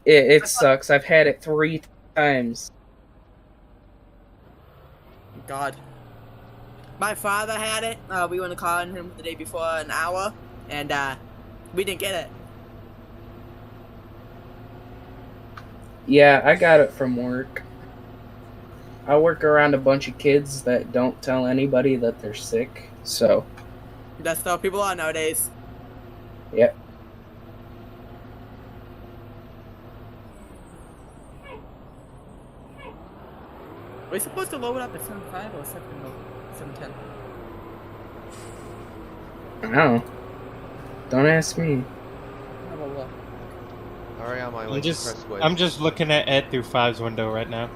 It sucks. I've had it 3 times. God. My father had it. We went to call on him the day before an hour, and we didn't get it. Yeah, I got it from work. I work around a bunch of kids that don't tell anybody that they're sick, so That's how people are nowadays. yeah. Are we supposed to load up at 7.5 or 7:10? I don't know. Don't ask me. Have a look. Already on my way to Crestwood. I'm just looking at Ed through Five's window right now.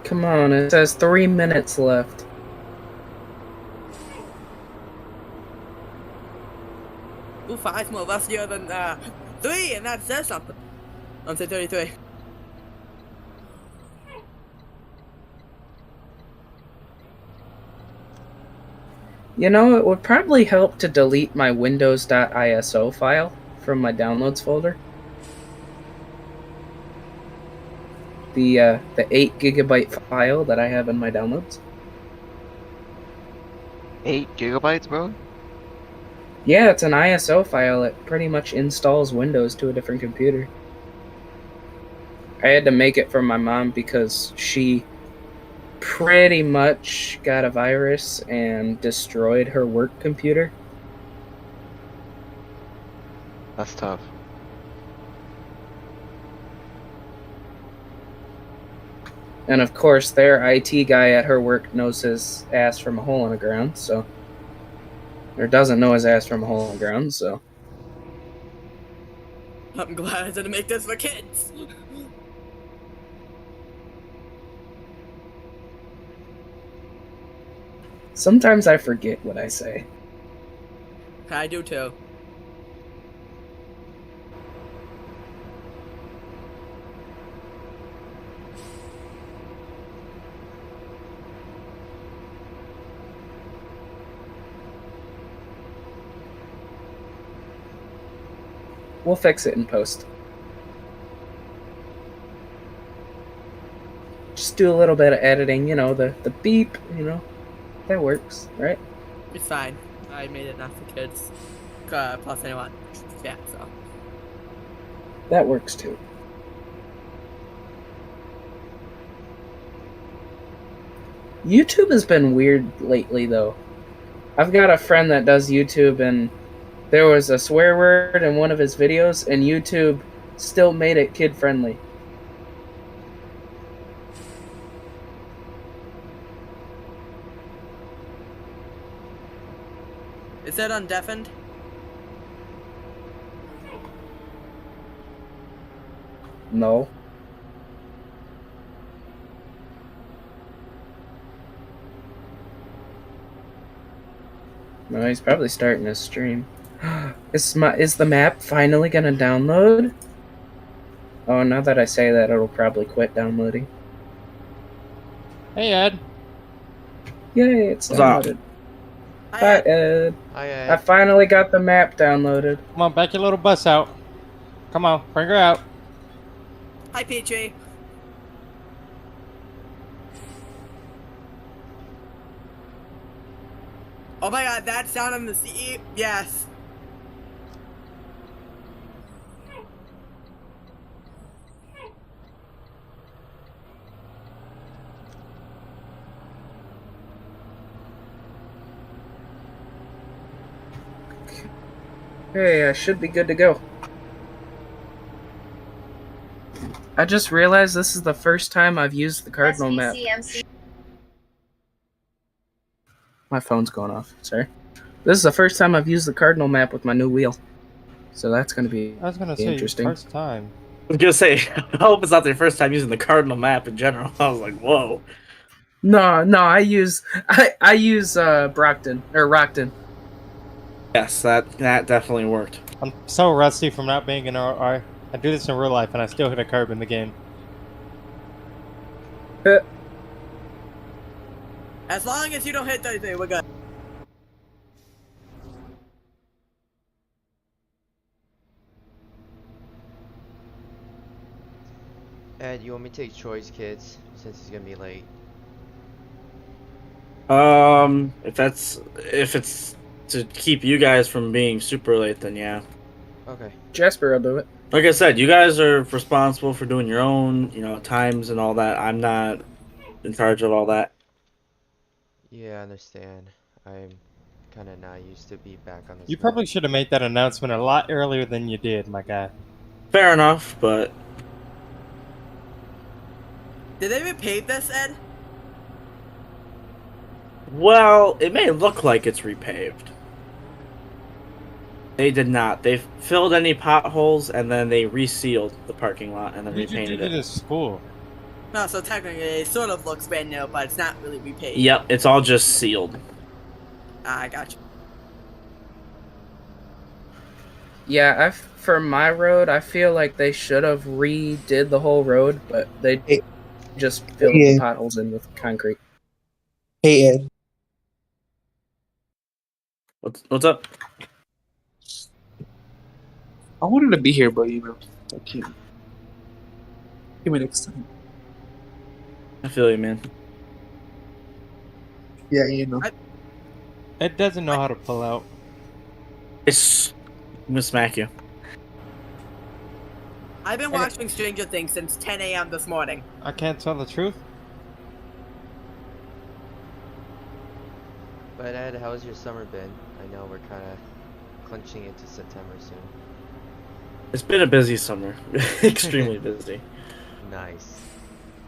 Come on, it says 3 minutes left. Ooh, 5 more less year than 3, and that says something. I'm saying 33. You know, it would probably help to delete my windows.iso file from my downloads folder. The 8 gigabyte file that I have in my downloads. 8 gigabytes, bro? Yeah, it's an ISO file. It pretty much installs Windows to a different computer. I had to make it for my mom because she pretty much got a virus and destroyed her work computer. That's tough. And of course, their IT guy at her work knows his ass from a hole in the ground, so. Or doesn't know his ass from a hole in the ground, so. I'm glad I didn't make this for kids. Sometimes I forget what I say. I do too. We'll fix it in post. Just do a little bit of editing, you know, the beep, you know. That works, right? It's fine. I made it not for kids. Plus anyone. Yeah, so. That works too. YouTube has been weird lately, though. I've got a friend that does YouTube, and there was a swear word in one of his videos, and YouTube still made it kid-friendly. Is that undeafened? No. No, he's probably starting his stream. Is the map finally gonna download? Oh, now that I say that, it'll probably quit downloading. Hey, Ed. Yay, it's downloaded. Hi, Ed. Hi, Ed. I finally got the map downloaded. Come on, back your little bus out. Come on, bring her out. Hi, Peachy. Oh my god, that sound on the CE? Yes. Hey, I should be good to go. I just realized this is the first time I've used the Cardinal map. My phone's going off, sorry. This is the first time I've used the Cardinal map with my new wheel. So that's going to be I was gonna say interesting. first time. I was gonna say, I hope it's not their first time using the Cardinal map in general. I was like, whoa. No, I use Brockton or Rockton. Yes, that definitely worked. I'm so rusty from not being in RR. I do this in real life, and I still hit a curb in the game. As long as you don't hit 33, we're good. Ed, you want me to take Troy's kids since he's gonna be late? If it's to keep you guys from being super late, then yeah. Okay. Jasper will do it. Like I said, you guys are responsible for doing your own, times and all that. I'm not in charge of all that. Yeah, I understand. I'm kind of not used to be back on this You map. probably should have made that announcement a lot earlier than you did, my guy. Fair enough, but Did they repave this, Ed? well, it may look like it's repaved. They did not. They filled any potholes and then they resealed the parking lot and then You did repainted it it. at school. No, so technically it sort of looks brand new, but it's not really repaved. Yep, it's all just sealed. I got you. Yeah, for my road, I feel like they should have redid the whole road, but they just filled the potholes in with concrete. Hey Ed, What's up? I wanted to be here, but I can't. Give me next time. I feel you, man. Yeah, Ed doesn't know how to pull out. I'm gonna smack you. I've been watching Stranger Things since 10 a.m. this morning. I can't tell the truth. But Ed, how's your summer been? I know we're kind of clinching into September soon. It's been a busy summer. Extremely busy. Nice.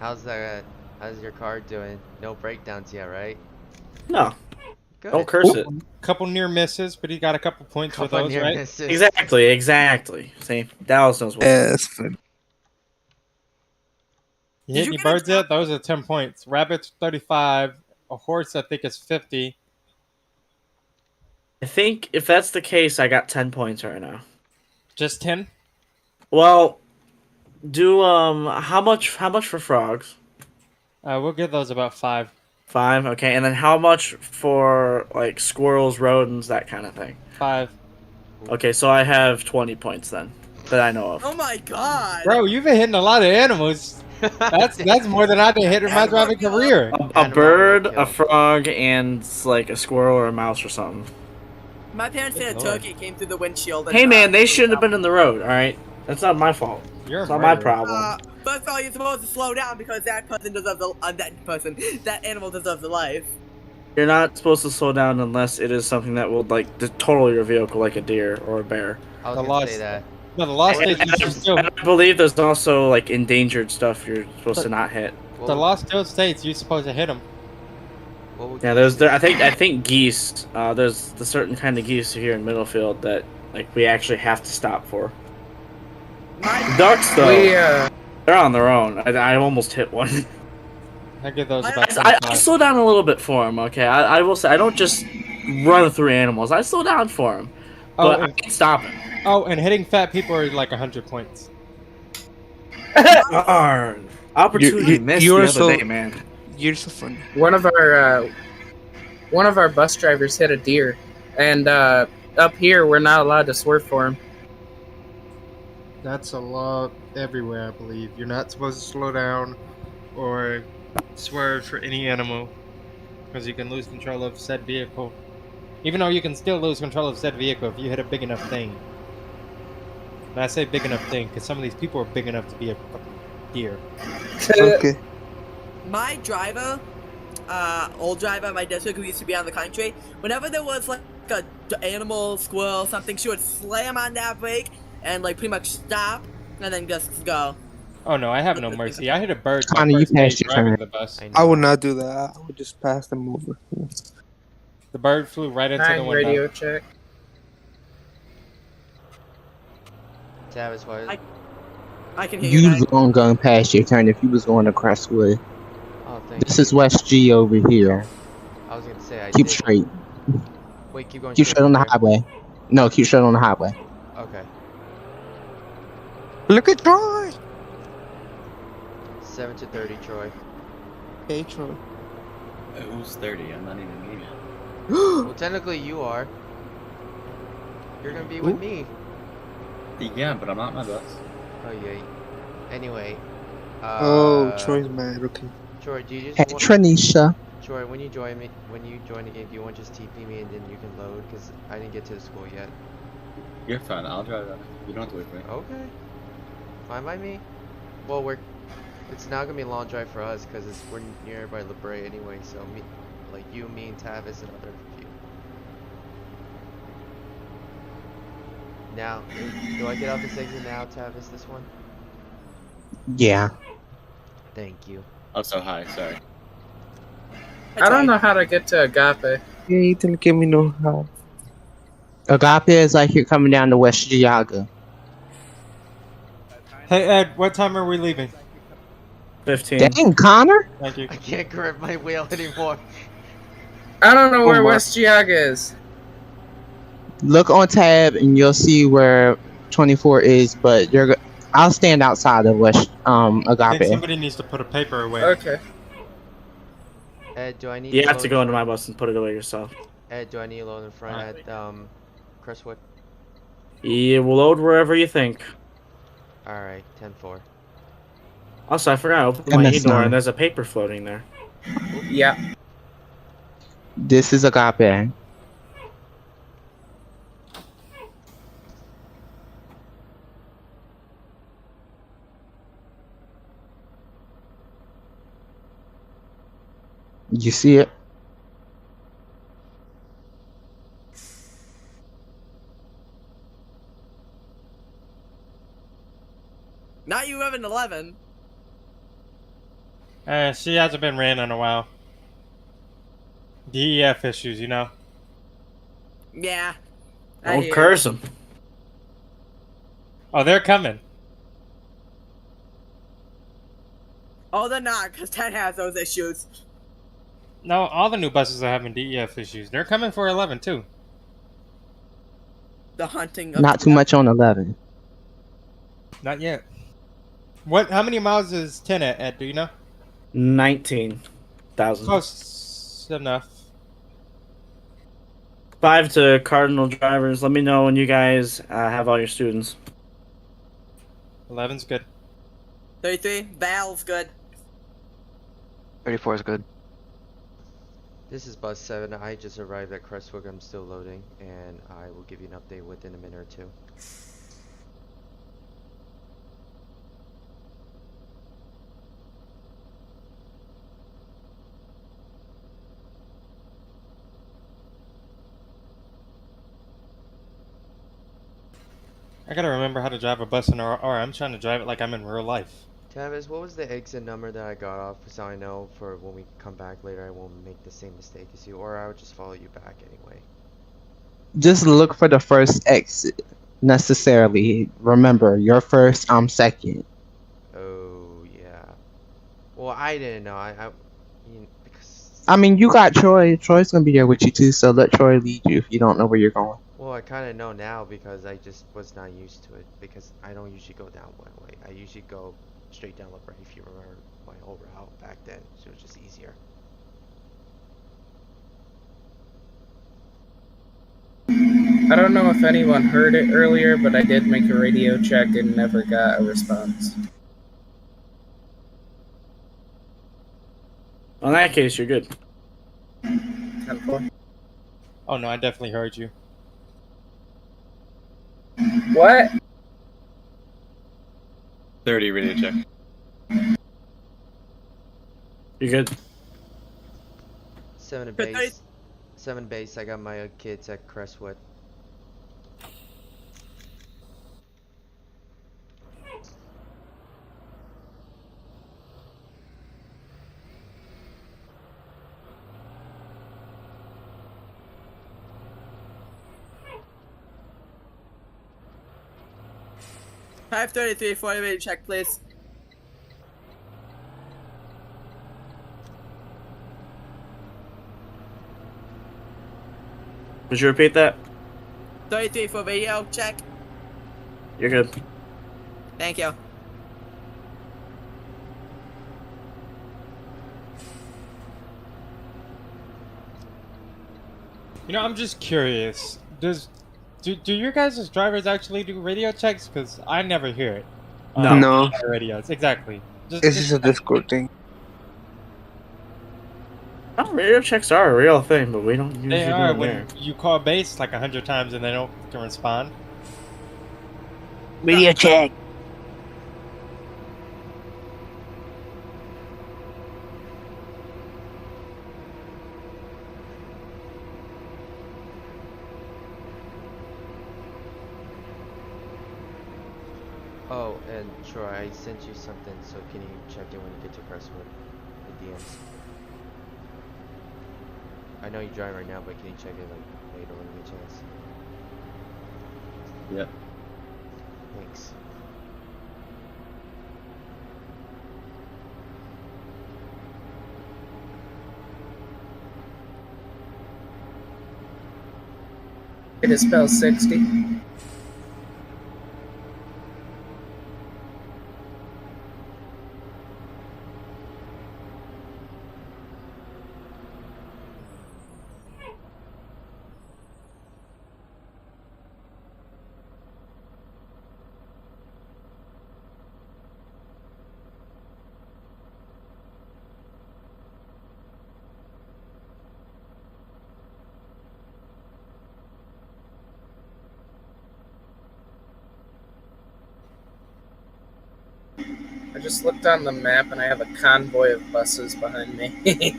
How's your car doing? No breakdowns yet, right? No. Good. Don't curse it. Couple near misses, but he got a couple points for Couple those, near right? misses. Exactly. See, Dallas knows what. Yeah, that's fun. You Did hit you any get a birds yet? Those are 10 points. Rabbit's 35. A horse, I think, is 50. I think if that's the case, I got 10 points right now. Just 10? Well, do how much for frogs? We'll give those about 5. 5, okay, and then how much for like squirrels, rodents, that kind of thing? 5. Okay, so I have 20 points then that I know of. Oh my god! Bro, you've been hitting a lot of animals. That's more than I've been hitting in my driving career. A bird, a frog, and like a squirrel or a mouse or something. My parents said a Good lord. turkey came through the windshield. And, Hey man, they shouldn't have been in the road. All right, that's not my fault. You're It's a not my murderer. problem. First of all, you're supposed to slow down because that person deserves that animal deserves a life. You're not supposed to slow down unless it is something that will like total your vehicle, like a deer or a bear. I was The gonna say lost- that. No, the lost And states you should still. I believe there's also like endangered stuff you're supposed to not hit. What The would- lost still states you're supposed to hit them. what would Yeah, you there's say? I think geese. There's the certain kind of geese here in Middlefield that like we actually have to stop for. Ducks though, they're on their own. I almost hit one. I give those about I 25. slow down a little bit for them. Okay, I will say I don't just run through animals. I slow down for them, Oh, but I and, can't stop them. and hitting fat people are like 100 points. Darn. Opportunity missed you're the other so- day, man. You're so funny. One of our bus drivers hit a deer, and up here we're not allowed to swerve for him. That's a law everywhere, I believe. You're not supposed to slow down or swerve for any animal because you can lose control of said vehicle. Even though you can still lose control of said vehicle if you hit a big enough thing. And I say big enough thing because some of these people are big enough to be a fucking deer. Okay. My driver, old driver in my district who used to be on the country, whenever there was like a animal, squirrel, something, she would slam on that brake and like pretty much stop and then just go. Oh no, I have no mercy. I hit a bird. my Connie, you first day passed your driving turn. the bus. know. I would not do that. I would just pass them over. The bird flew right into the 9 window. radio check. Tavis, what? I can hear you. You Nine. was going gun past your turn if you was going across the way. Oh, thank This you. is West G over here. I was gonna say I Keep did. straight. Wait, keep going. Keep straight on the right? highway. No, keep straight on the highway. Okay. Look at Troy. 7 to 30, Troy. Hey Troy. Who's 30? I'm not even me yet. Well, technically you are. You're gonna be with me. Yeah, but I'm not my bus. Oh, yay. Anyway, Oh, Troy's mad. Okay. Troy, do you just Hey, want... Tranisha. Troy, when you join the game, do you want to just TP me and then you can load? Because I didn't get to the school yet. You're fine. I'll drive out. You don't have to wait for me. Okay. Fine by me. Well, it's now gonna be a long drive for us because we're nearby LaBrae anyway. So me, like you, me, and Tavis and other few. Now, do I get out this exit now, Tavis? This one? Yeah. Thank you. Oh, so hi. Sorry. I don't know how to get to Agape. Yeah, you didn't give me no help. Agape is like you're coming down to West Giaga. Hey Ed, what time are we leaving? 15. Dang, Connor? Thank you. I can't grip my wheel anymore. I don't know where my. West Giaga is. Look on tab and you'll see where 24 is, but I'll stand outside of West I think Agape. somebody needs to put a paper away. Okay. Ed, do I need? You have to go into my bus and put it away yourself. Ed, do I need a load in front at Crestwood? You will load wherever you think. All right, 10-4. Also, I forgot I opened And my that's door not- and there's a paper floating there. Yeah. This is Agape. You see it? Not you, 11. She hasn't been ran in a while. DEF issues, you know. Yeah. I Don't hear curse you. him. Oh, they're coming. Oh, they're not, because 10 has those issues. No, all the new buses are having DEF issues. They're coming for 11 too. The hunting of Not too much on 11. Not yet. What? How many miles is 10 at, Ed? Do you know? 19,000. Close enough. 5 to Cardinal drivers. Let me know when you guys have all your students. 11's good. 33, Val's good. 34 is good. This is bus 7. I just arrived at Crestwood. I'm still loading, and I will give you an update within a minute or two. I gotta remember how to drive a bus in RR. I'm trying to drive it like I'm in real life. Tavis, what was the exit number that I got off so I know for when we come back later I won't make the same mistake as you, or I would just follow you back anyway. Just look for the first exit. Necessarily. Remember, you're first, I'm second. Oh, yeah. Well, I didn't know. Because... I mean, you got Troy. Troy's gonna be there with you too, so let Troy lead you if you don't know where you're going. Well, I kind of know now because I just was not used to it, because I don't usually go down one way. I usually go straight down LaBrae, if you remember my whole route back then, so it was just easier. I don't know if anyone heard it earlier, but I did make a radio check and never got a response. In that case, you're good. 10-4. Oh no, I definitely heard you. What? 30 radio check. You're good. 7 But base. 7 base. I got my kids at Crestwood. Five 33, 40 check, please. Would you repeat that? 33 for radio check. You're good. Thank you. You know, I'm just curious. Do your guys' drivers actually do radio checks? Because I never hear it. No. No. Radios, exactly. This is a Discord thing. Oh, radio checks are a real thing, but we don't usually They do are them when there. you call base like 100 times and they don't can respond. Radio check. Oh, and Troy, I sent you something, so can you check it when you get to Crestwood? The DMs. I know you drive right now, but can you check it like later when you get a chance? Yep. Thanks. It is spelled 60. I just looked on the map and I have a convoy of buses behind me.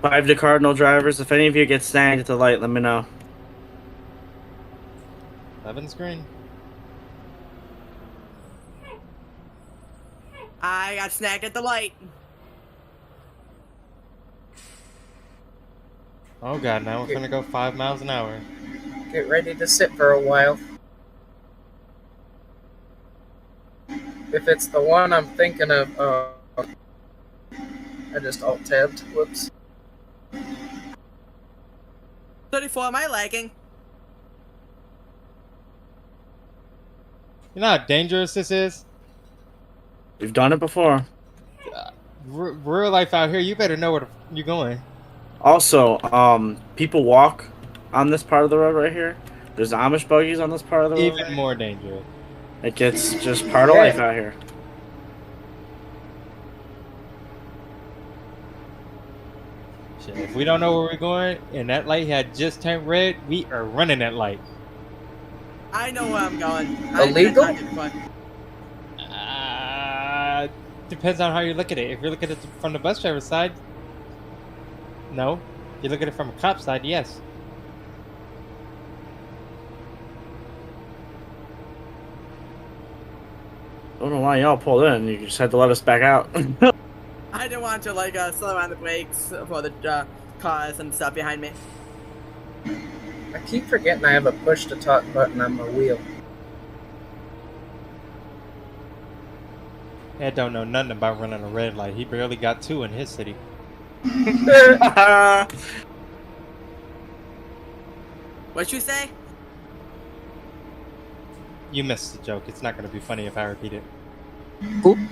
Five to Cardinal drivers. If any of you get snagged at the light, let me know. 11 screen. I got snagged at the light. Oh god, now we're gonna go 5 miles an hour. Get ready to sit for a while. If it's the one I'm thinking of, I just alt-tabbed. Whoops. 34, am I lagging? You know how dangerous this is? We've done it before. Real life out here, you better know where you're going. Also, people walk on this part of the road right here. There's Amish buggies on this part of the road. Even more dangerous. It gets just part of life out here. Shit, if we don't know where we're going and that light had just turned red, we are running that light. I know where I'm going. Illegal? Depends on how you look at it. If you look at it from the bus driver's side, no. If you look at it from a cop side, yes. I don't know why y'all pulled in. You just had to let us back out. I didn't want to like slow down the brakes for the cars and stuff behind me. I keep forgetting I have a push-to-talk button on my wheel. Ed don't know nothing about running a red light. He barely got 2 in his city. What'd you say? You missed the joke. It's not going to be funny if I repeat it.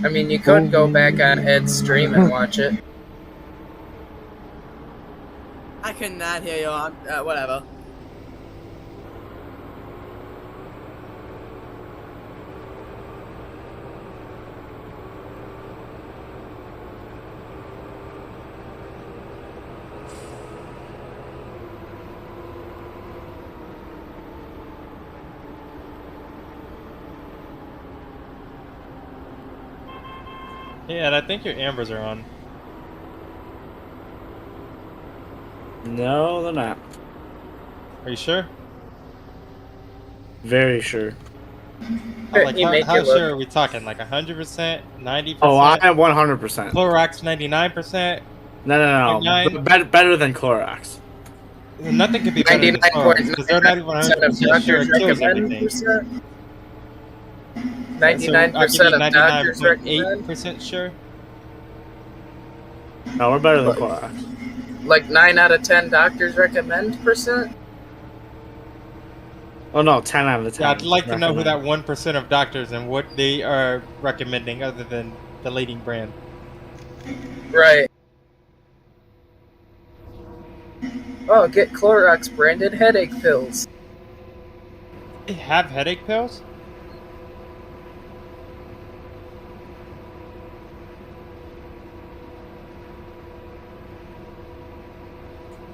I mean, you could go back on Ed's stream and watch it. I could not hear you on whatever. Yeah, and I think your ambers are on. No, they're not. Are you sure? Very sure. Like, You make how it look- sure are we talking? Like 100%? 90%? Oh, I'm at 100%. Clorox 99%? No. 99? Better than Clorox. Nothing could be better than Clorox because they're not even 100% sure it kills everything. I'll give you 99% of doctors recommend. 99.8% sure. No, we're better than Like- Clorox. Like 9 out of 10 doctors recommend percent. Oh no, 10 out of 10. Yeah, I'd like to know who recommend. that 1% of doctors and what they are recommending other than the leading brand. Right. Oh, get Clorox branded headache pills. They have headache pills?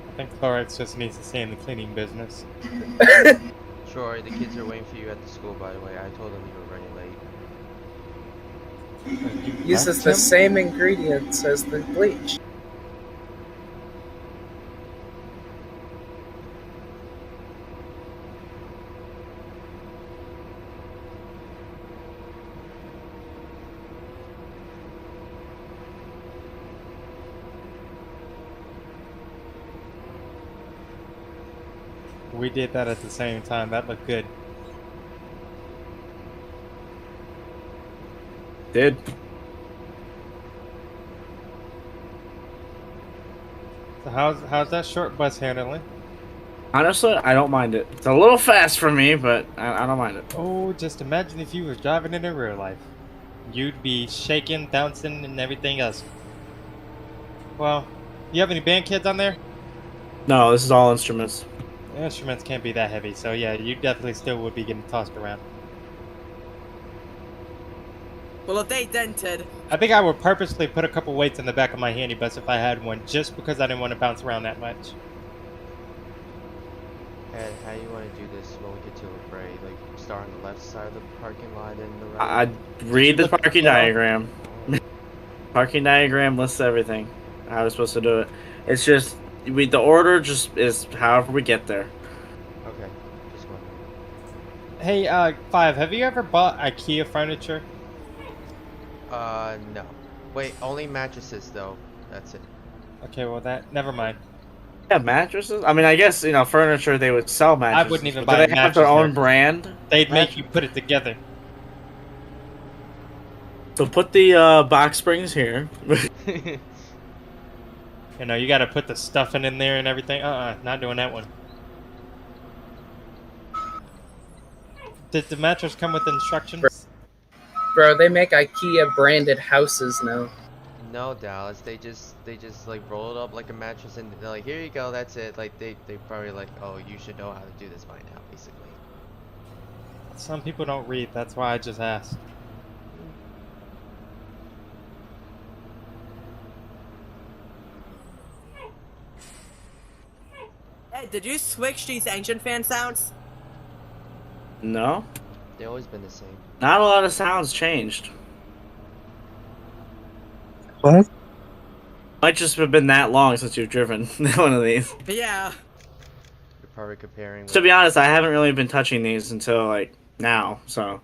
I think Clorox just needs to stay in the cleaning business. Troy, the kids are waiting for you at the school, by the way. I told them you were running late. Uses the same ingredients as the bleach. We did that at the same time. That looked good. Did. So how's that short bus handling? Honestly, I don't mind it. It's a little fast for me, but I don't mind it. Oh, just imagine if you were driving it in real life. You'd be shaking, bouncing, and everything else. Well, you have any band kids on there? No, this is all instruments. The instruments can't be that heavy, so yeah, you definitely still would be getting tossed around. Well, if they dented, I think I would purposely put a couple weights in the back of my handy bus if I had one, just because I didn't want to bounce around that much. Ed, how do you want to do this when we get to LaBrae? Like, start on the left side of the parking lot and the right? I'd read the parking diagram. Parking diagram lists everything. How we're supposed to do it. It's just the order just is however we get there. Okay, just wondering. Hey, Five, have you ever bought IKEA furniture? No. Wait, only mattresses though. That's it. Okay, well never mind. Yeah, mattresses. I mean, I guess furniture they would sell mattresses. I wouldn't even but buy do they have their mattress own there. brand? They'd make you put it together. So put the box springs here. You know, you gotta put the stuffing in there and everything. Not doing that one. Did the mattress come with instructions? Bro, they make IKEA branded houses now. No, Dallas. They just like roll it up like a mattress and they're like, here you go, that's it. Like they probably like, oh, you should know how to do this by now, basically. Some people don't read. That's why I just asked. hey, did you switch these ancient fan sounds? No, They've always been the same. not a lot of sounds changed. What? Might just have been that long since you've driven one of these. Yeah. You're probably comparing. To be honest, I haven't really been touching these until like now. So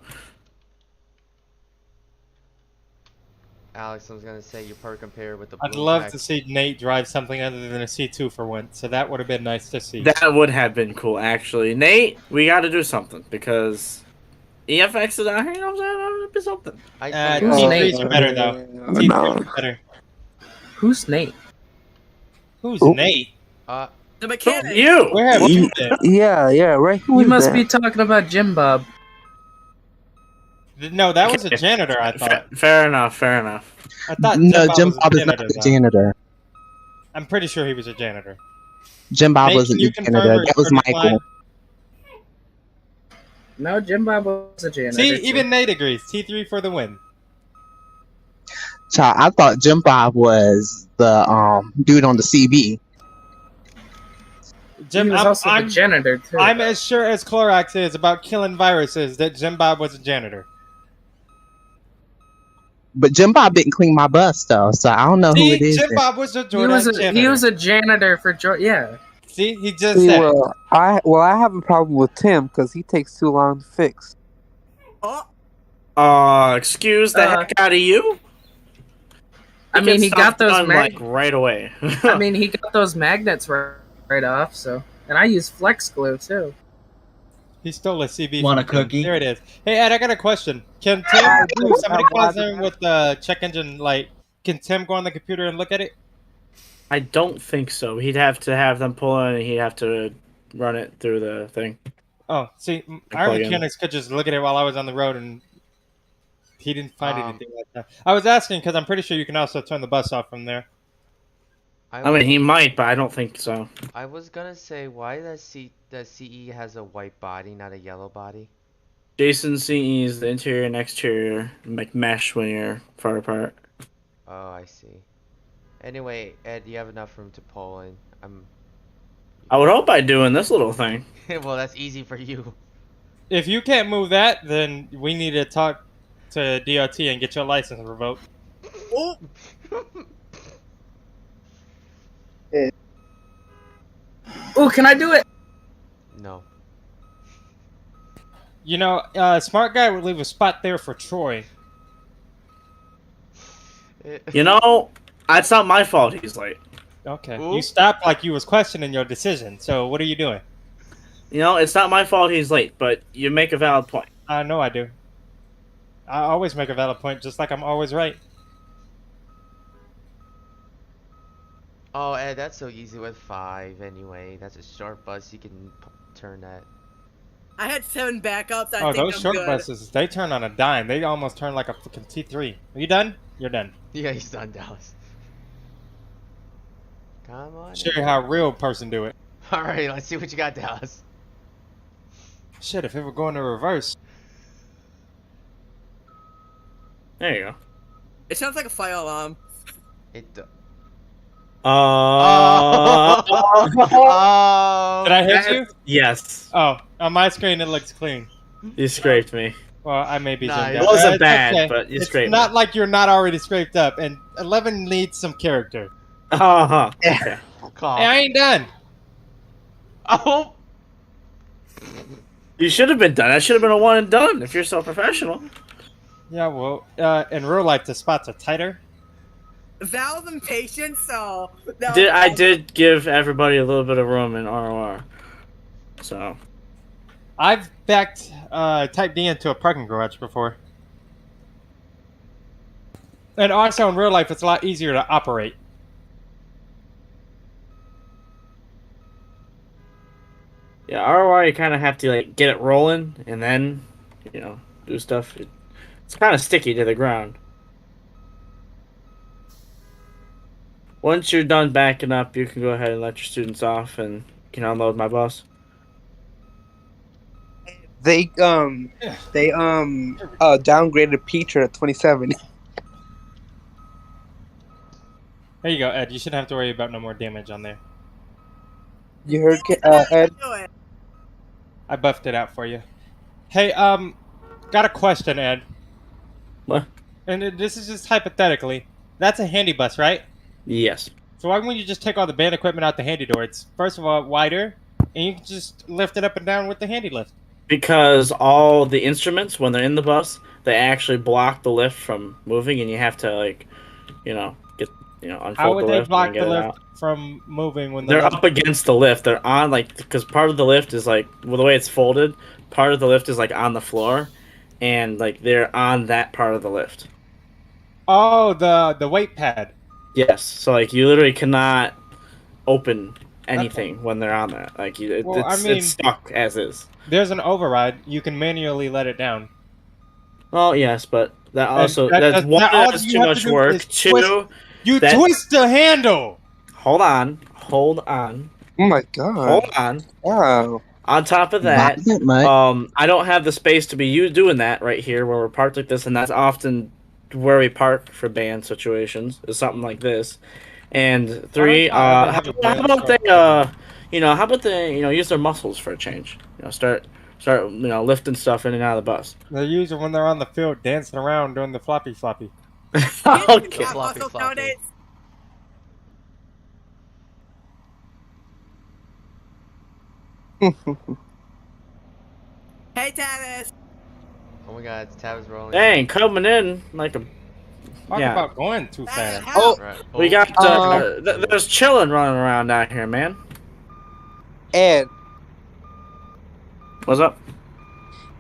Alex, I was gonna say you probably compare with the. I'd blue love pack. to see Nate drive something other than a C2 for once, so that would have been nice to see. that would have been cool, actually. Nate, we got to do something because EFX is out here. You know what I'm saying? That'd be something. Who's T3's Nate? better though. T3's better. Who's Nate? Who's Nate? The mechanic. You. Where have you been? Yeah, right. Who You is must that? be talking about Jim Bob. No, that was a janitor. I thought. Fair enough. Fair enough. I thought No, Jim Bob was a is not janitor. the though. janitor. I'm pretty sure he was a janitor. Jim Bob Nate, wasn't can you the confirm janitor. or That was decline? Michael. No, Jim Bob was a janitor. See, too. even Nate agrees. T3 for the win. Child, I thought Jim Bob was the dude on the CB. Jim, he was also I'm, the janitor too. I'm as sure as Clorox is about killing viruses that Jim Bob was a janitor. But Jim Bob didn't clean my bus though, so I don't know who it is. Jim then. Bob was a he Jordan was janitor. he was a janitor for Yeah. See, he just See, said it. I have a problem with Tim because he takes too long to fix. Oh, Excuse the heck out of you. I mean, he got those like right away. I mean, he got those magnets right off. So, and I use flex glue too. He stole a CB. Want a from Tim. cookie? There it is. Hey Ed, I got a question. Can Tim? Ooh, somebody calls in with the check engine light. Can Tim go on the computer and look at it? I don't think so. He'd have to have them pull in, and he'd have to run it through the thing. Oh, see, And our plug in. mechanics could just look at it while I was on the road, and he didn't find anything like that. I was asking because I'm pretty sure you can also turn the bus off from there. I mean, he might, but I don't think so. I was gonna say, why does CE has a white body, not a yellow body? Jason CE's the interior and exterior like mesh when you're far apart. Oh, I see. Anyway, Ed, you have enough room to pull in. I would hope I do in this little thing. Well, that's easy for you. If you can't move that, then we need to talk to DOT and get your license revoked. Oh, Oh, can I do it? No. You know, smart guy would leave a spot there for Troy. You know, it's not my fault he's late. Okay. Ooh. You stopped like you was questioning your decision. So what are you doing? You know, it's not my fault he's late, but you make a valid point. I know I do. I always make a valid point, just like I'm always right. Oh, Ed, that's so easy with 5 anyway. That's a short bus. You can turn that. I had 7 backups. I Oh, think those I'm short good. buses, they turn on a dime. They almost turn like a fucking T3. Are you done? You're done. Yeah, he's done, Dallas. Come on. Show you how a real person do it. Alright, let's see what you got, Dallas. Shit, if it were going to reverse. There you go. It sounds like a fire alarm. It Did I hit you? Yes. Oh, on my screen it looks clean. You scraped me. Well, I may be zoomed Nice. out. It wasn't It's bad, okay. but you it's scraped not me. like you're not already scraped up, and 11 needs some character. Uh-huh. Okay. Call. Hey, I ain't done. Oh! You should have been done. That should have been a one and done if you're so professional. Yeah, well, in real life the spots are tighter. Val's impatient, so... No, I did give everybody a little bit of room in ROR. So. I've backed Type D into a parking garage before. And also in real life it's a lot easier to operate. Yeah, ROR you kind of have to like get it rolling and then, you know, do stuff. It's kind of sticky to the ground. Once you're done backing up, you can go ahead and let your students off and you can unload my bus. They downgraded Peter at 27. There you go, Ed. You shouldn't have to worry about no more damage on there. You heard, Ed? I buffed it out for you. Hey, got a question, Ed. What? And this is just hypothetically. That's a handy bus, right? Yes. So why wouldn't you just take all the band equipment out the handy door? It's, first of all, wider, and you can just lift it up and down with the handy lift. Because all the instruments, when they're in the bus, they actually block the lift from moving, and you have to, like, you know, unfold How would the they lift block and get the it lift out. from moving when They're up against the lift. They're on, like, because part of the lift is, like, well, the way it's folded, part of the lift is, like, on the floor, and, like, they're on that part of the lift. Oh, the weight pad. Yes. So, like, you literally cannot open anything when they're on that. Like, it's stuck as is. There's an override. You can manually let it down. Well, yes, but that also all that's you too have much to do work. is Two, You twist the handle. Hold on. Oh my god. Hold on. Wow. On top of that, I don't have the space to be you doing that right here where we're parked like this, and that's often where we park for band situations is something like this. And 3, how about they use their muscles for a change? You know, start lifting stuff in and out of the bus. They use it when they're on the field dancing around doing the floppy. Okay. Floppy. Hey, Tavis. Oh my god, Tab's rolling. Dang, coming in like a... Talk Yeah. about going too fast. Right. We got... there's chillin' running around out here, man. Ed. What's up?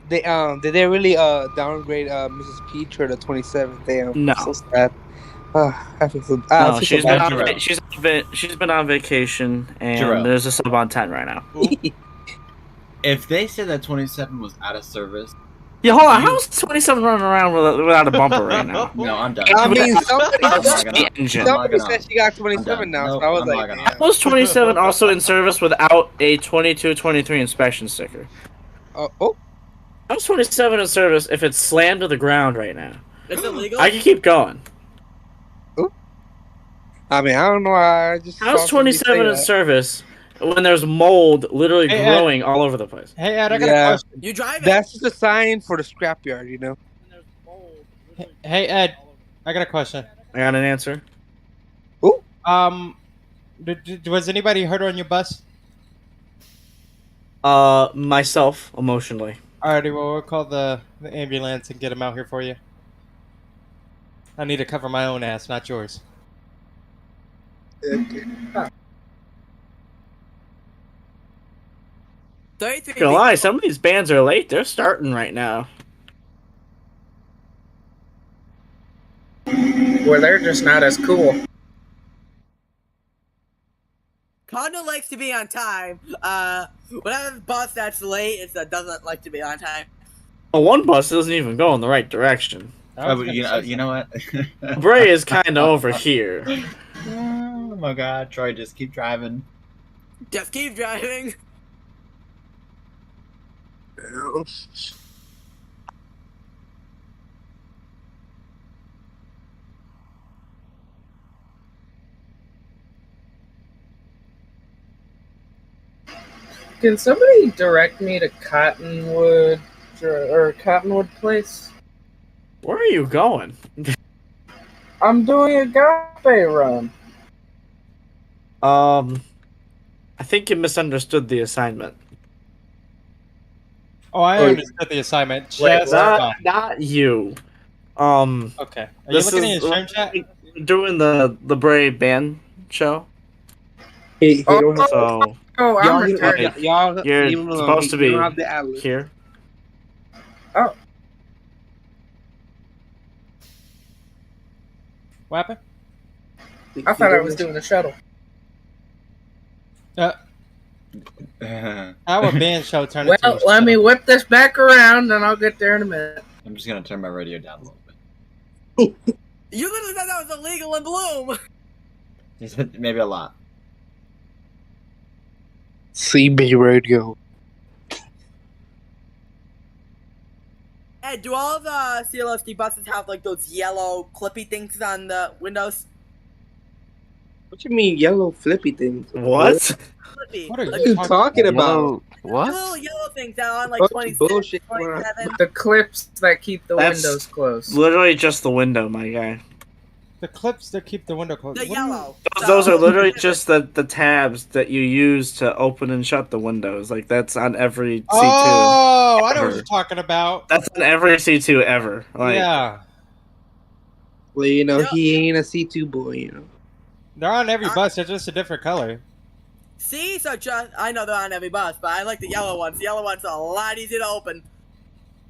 Did they really downgrade Mrs. Peach or the 27th? Damn, No. so sad. I feel so. No, I feel she's so been bad. Jarrell. she's been on vacation, and Jarrell. there's a sub on 10 right now. If they said that 27 was out of service, Yeah, hold on. How's 27 running around without a bumper right now? no, I'm done. I mean, somebody Engine. said she got 27 now, so I was like, damn. How is 27 also in service without a 22-23 inspection sticker? Oh. How's 27 in service if it's slammed to the ground right now? It's illegal. I can keep going. I mean, I don't know. I just. How's 27 in service when there's mold literally growing all over the place? Hey, Ed, I got a question. You drive it. That's just a sign for the scrapyard, you know. Hey, Ed, I got a question. I got an answer. Ooh. Was anybody hurt on your bus? Myself, emotionally. Alrighty, well, we'll call the ambulance and get them out here for you. I need to cover my own ass, not yours. Not gonna lie, some of these bands are late. They're starting right now. Well, they're just not as cool. Condo likes to be on time. When I have a bus that's late, it doesn't like to be on time. Well, one bus doesn't even go in the right direction. You know what? Bray is kind of over here. Oh my god, Troy, just keep driving. Just keep driving. Can somebody direct me to Cottonwood or Cottonwood Place? Where are you going? I'm doing a Agape run. I think you misunderstood the assignment. Oh, I understood the assignment. Just not you. Okay. Are you looking at your stream chat? Doing the LaBrae band show. Hey, I'm y'all, you're leave him alone. supposed to You be don't have the atlas. here. Oh. What happened? I thought I was doing the shuttle. Our band show turned into Well, let me whip this back around and I'll get there in a minute. I'm just gonna turn my radio down a little bit. You literally said that was illegal in Bloom. Maybe a lot. CB radio. Hey, do all the CLSD buses have like those yellow clippy things on the windows? What you mean yellow flippy things? What? Clippy. What are Like, you talking about? What? little yellow things that are on like Bunch of 26, bullshit. 27. The clips that keep the That's windows closed. Literally just the window, my guy. The clips that keep the window closed. The yellow. Those are literally just the tabs that you use to open and shut the windows. Like, that's on every C2. Oh, I know what ever. you're talking about. That's on every C2 ever. Like, Yeah. Well, you know, he ain't a C2 boy, you know. They're on every bus, they're just a different color. C's are just, I know they're on every bus, but I like the yellow ones. The yellow ones are a lot easier to open.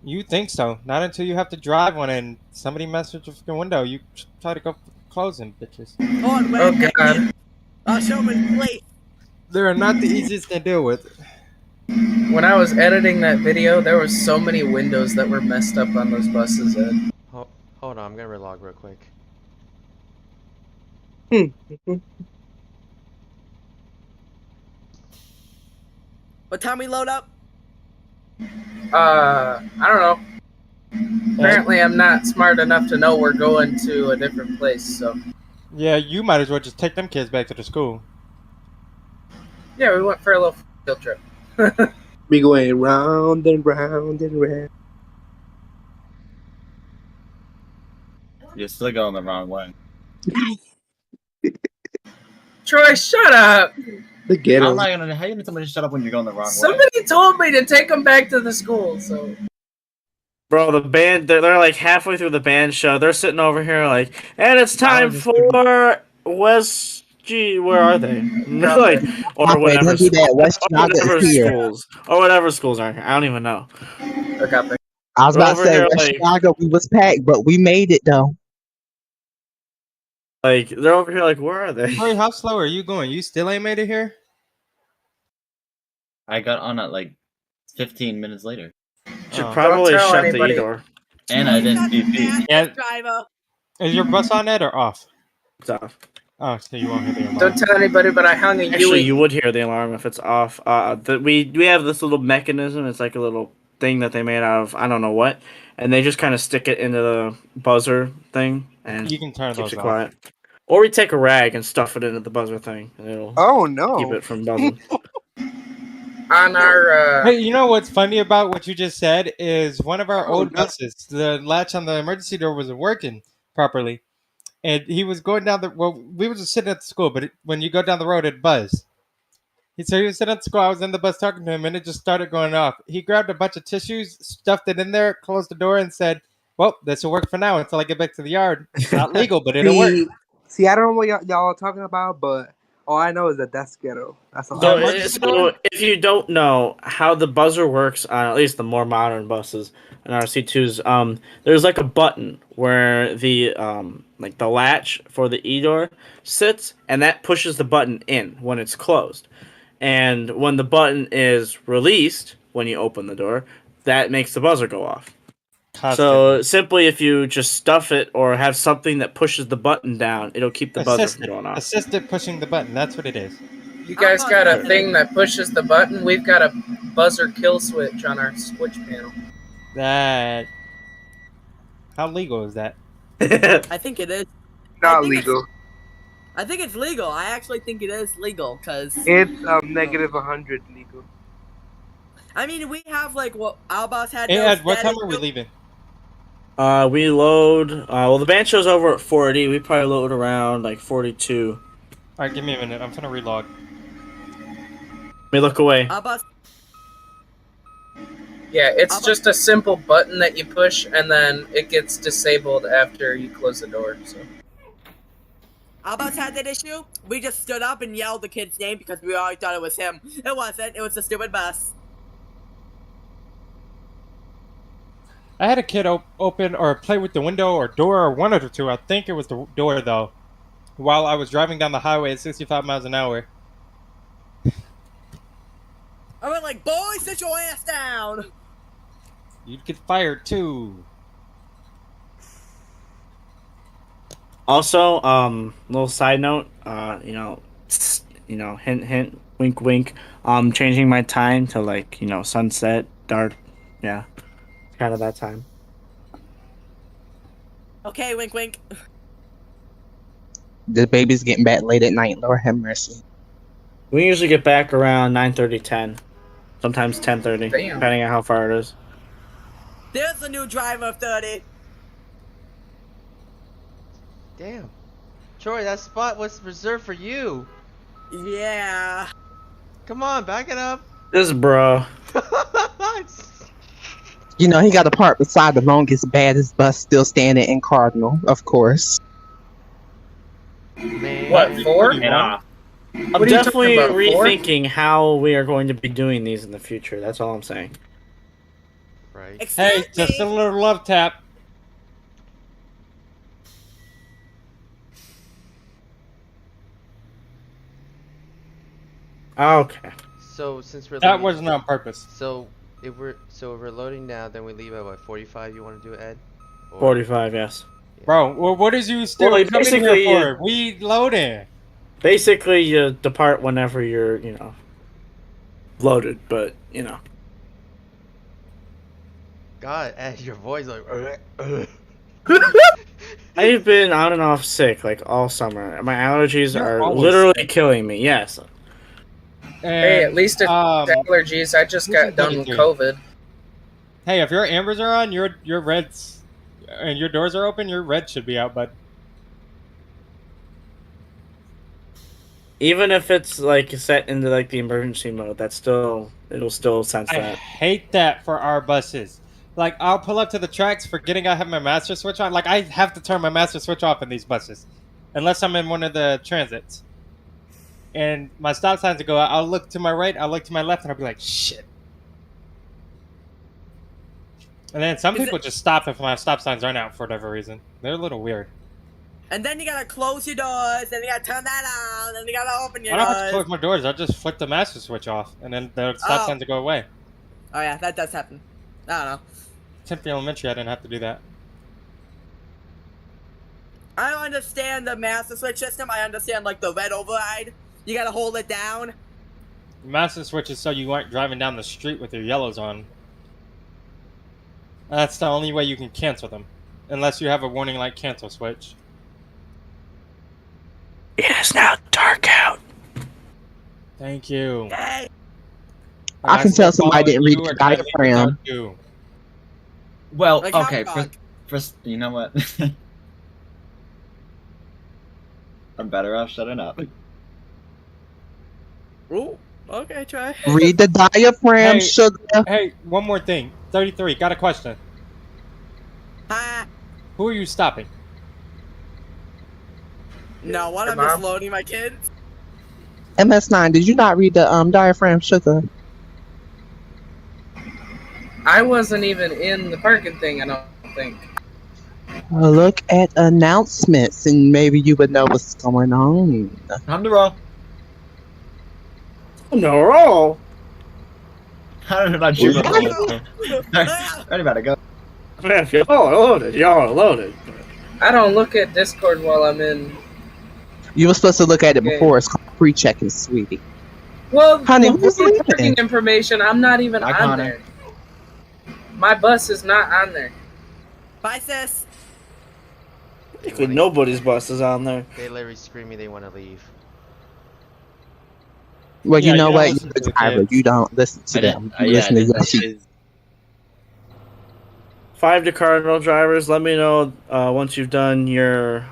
You think so. Not until you have to drive one and somebody messes with your window. You try to go closing, bitches. Oh, wait, Oh, God. I'll show them late. They're not the easiest to deal with. When I was editing that video, there were so many windows that were messed up on those buses, Ed. Hold on, I'm gonna relog real quick. What time we load up? I don't know. Apparently, I'm not smart enough to know we're going to a different place, so. Yeah, you might as well just take them kids back to the school. Yeah, we went for a little field trip. We going round and round and round. You're still going the wrong way. Troy, shut up! The ghetto. I'm not gonna. How you gonna tell me to shut up when you're going the wrong way? Somebody told me to take them back to the school, so. bro, the band, they're like halfway through the band show. They're sitting over here like, and it's time for West Gee, where are they? Like, or Halfway, whatever, don't do that. West or Chicago is whatever here. schools, or whatever schools are here. I don't even know. I was They're about to over say here, West Chicago, we was packed, but we made it though. like they're over here. Like, where are they? Corey, how slow are you going? You still ain't made it here? I got on at like 15 minutes later. Should probably tell shut anybody. the e-door. And I didn't BP. Yeah. Driver. Is your bus on it or off? It's off. Oh, so you won't hear the alarm. Don't tell anybody, but I hung a Actually, Yui. you would hear the alarm if it's off. We have this little mechanism. It's like a little thing that they made out of I don't know what, and they just kind of stick it into the buzzer thing, and You can turn keeps those it off. quiet. Or we take a rag and stuff it into the buzzer thing, and it'll Oh no! keep it from buzzing. On our Hey, you know what's funny about what you just said is one of our Oh, old no. buses, the latch on the emergency door wasn't working properly, and he was going down the. Well, we were just sitting at the school, but when you go down the road, it buzzed. So he was sitting at the school. I was in the bus talking to him, and it just started going off. He grabbed a bunch of tissues, stuffed it in there, closed the door, and said, "Well, this will work for now until I get back to the yard. It's not legal, but it'll work." See, I don't know what y'all are talking about, but all I know is that that's ghetto. That's all. So, emergency door? if you don't know how the buzzer works on at least the more modern buses and RC2s, there's like a button where the like the latch for the e-door sits, and that pushes the button in when it's closed. And when the button is released, when you open the door, that makes the buzzer go off. So simply, if you just stuff it or have something that pushes the button down, it'll keep the buzzer from going off. Assistant pushing the button. That's what it is. You guys got a thing that pushes the button. We've got a buzzer kill switch on our switch panel. That. How legal is that? I think it is. Not legal. I think it's legal. I actually think it is legal because It's negative 100 legal. I mean, we have like what our boss had. Hey, no Ed, what time status- are we leaving? We load. Well, the band show's over at 40. We probably load around like 42. All right, give me a minute. I'm trying to relog. Let me look away. Our boss. Yeah, it's just a simple button that you push, and then it gets disabled after you close the door. So. Our boss had that issue. We just stood up and yelled the kid's name because we already thought it was him. It wasn't. It was the stupid bus. I had a kid open or play with the window or door or one of the two. I think it was the door though. While I was driving down the highway at 65 miles an hour. I went like, boy, sit your ass down. You'd get fired too. Also, little side note, hint, hint, wink, wink. Changing my time to like, sunset, dark. Yeah, it's kind of that time. Okay, wink, wink. The baby's getting back late at night. Lord have mercy. We usually get back around 9:30, 10. Sometimes 10:30, Damn. depending on how far it is. There's the new driver of 30. Damn. Troy, that spot was reserved for you. Yeah. Come on, back it up. This bro. You know, he got to park beside the longest, baddest bus still standing in Cardinal, of course. Man. What, 4? Yeah. I'm What are you definitely talking about, 4? rethinking how we are going to be doing these in the future. That's all I'm saying. Right. Hey, just a little love tap. Okay. So since we're That leaving- wasn't on purpose. So if we're loading now, then we leave at what 45? You want to do it, Ed? Or- 45, yes. Bro, well, what is you still Well, coming basically, here for? We loading. Basically, you depart whenever you're, loaded, but, God, Ed, your voice like. I've been on and off sick, like, all summer. My allergies You're are always literally sick. killing me, yes. Hey, at least it's allergies. I just got who's done with 33? COVID. Hey, if your ambers are on, your reds, and your doors are open, your red should be out, bud. Even if it's, like, set into, like, the emergency mode, it'll still sense I that. hate that for our buses. Like, I'll pull up to the tracks forgetting I have my master switch on. Like, I have to turn my master switch off in these buses. Unless I'm in one of the transits. and my stop signs would go out. I'll look to my right, I'll look to my left, and I'll be like, shit. And then some people just stop if my stop signs aren't out for whatever reason. They're a little weird. And then you gotta close your doors, then you gotta turn that on, then you gotta open your I doors. don't have to close my doors. I'll just flip the master switch off, and then the stop signs will go away. Oh yeah, that does happen. I don't know. 10th elementary, I didn't have to do that. I don't understand the master switch system. I understand like the red override. You gotta hold it down. The master switch is so you aren't driving down the street with your yellows on. That's the only way you can cancel them. Unless you have a warning light cancel switch. It is now dark out. Thank you. Hey. I can tell somebody didn't read the diagram. Well, Like okay, Hot first, you know what? I'm better off shutting up. Ooh, okay, try. Read the diagram, sugar. Hey, one more thing. 33, got a question. Hi. Who are you stopping? No, what? I'm just loading my kids. MS9, did you not read the diaphragm, sugar? I wasn't even in the parking thing, I don't think. Well, look at announcements and maybe you would know what's going on. Time to roll. No roll. I don't know about you, but ready about to go. Man, y'all are loaded. Y'all are loaded. I don't look at Discord while I'm in. You were supposed to look at it before. It's called pre-checking, sweetie. Well, honey, who's parking information? I'm not even on Connor. there. My bus is not on there. Bye, sis. Nobody's bus is on there. They literally screaming they want to leave. Well, Yeah, you know you what? don't You're listen the to the driver. kids. You don't listen to them. You listen to your seat. 5 to Cardinal drivers. Let me know once you've done your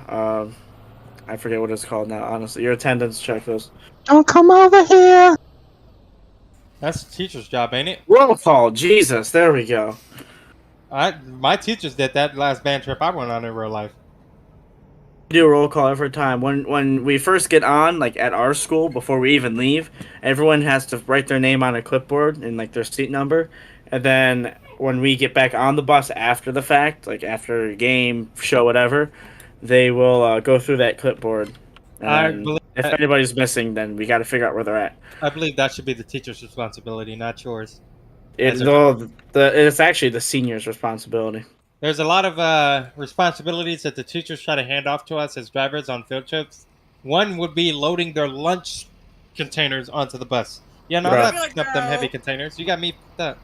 I forget what it's called now. Honestly, your attendance checklist. Don't come over here. That's the teacher's job, ain't it? Roll call. Jesus, there we go. My teachers did that last band trip I went on in real life. We do a roll call every time. When we first get on, like at our school, before we even leave, everyone has to write their name on a clipboard and like their seat number, and then when we get back on the bus after the fact, like after a game, show, whatever, they will go through that clipboard. And if anybody's missing, then we got to figure out where they're at. I believe that should be the teacher's responsibility, not yours. It's actually the senior's responsibility. There's a lot of responsibilities that the teachers try to hand off to us as drivers on field trips. One would be loading their lunch containers onto the bus. Yeah, no, I'm not picking up them heavy containers. You got me picked up.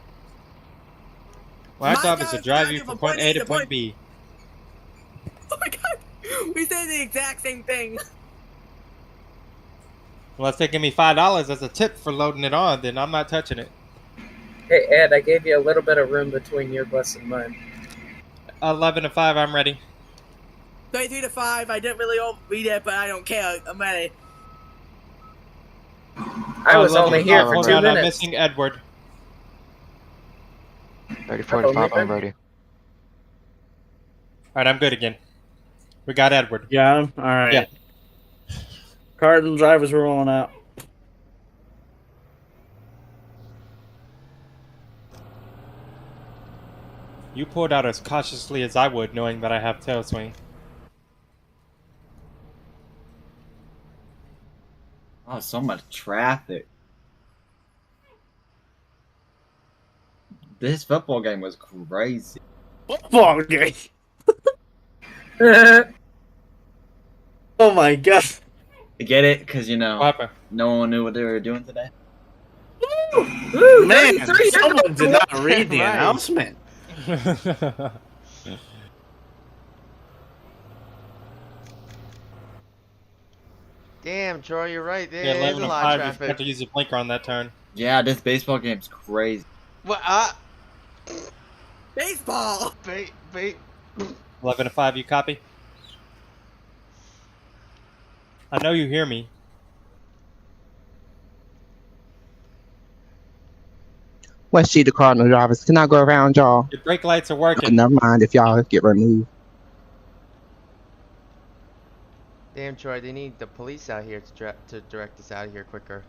My job is to drive you from point A to point B. Oh my god, we said the exact same thing. Unless they give me $5 as a tip for loading it on, then I'm not touching it. Hey, Ed, I gave you a little bit of room between your bus and mine. 11 to 5, I'm ready. 33 to 5, I didn't really read it, but I don't care. I'm ready. I was only here for 2 I'm minutes. missing Edward. 34 to 5, I'm ready. Alright, I'm good again. We got Edward. Yeah, alright. Yeah. Cardinal drivers were rolling out. You pulled out as cautiously as I would, knowing that I have tail swing. Oh, so much traffic. This football game was crazy. Football game? Oh my god. Get it? Because, you know, What happened? no one knew what they were doing today. Ooh, Man, 33. someone did not read the announcement. Damn, Troy, you're right. There Yeah, is 11 a to lot 5, of you traffic. have to use your blinker on that turn. Yeah, this baseball game's crazy. What? Baseball! Bait. 11 to 5, you copy? I know you hear me. West G, the Cardinal drivers. Can I go around y'all? Your brake lights are working. Never mind if y'all get removed. Damn, Troy, they need the police out here to direct us out of here quicker.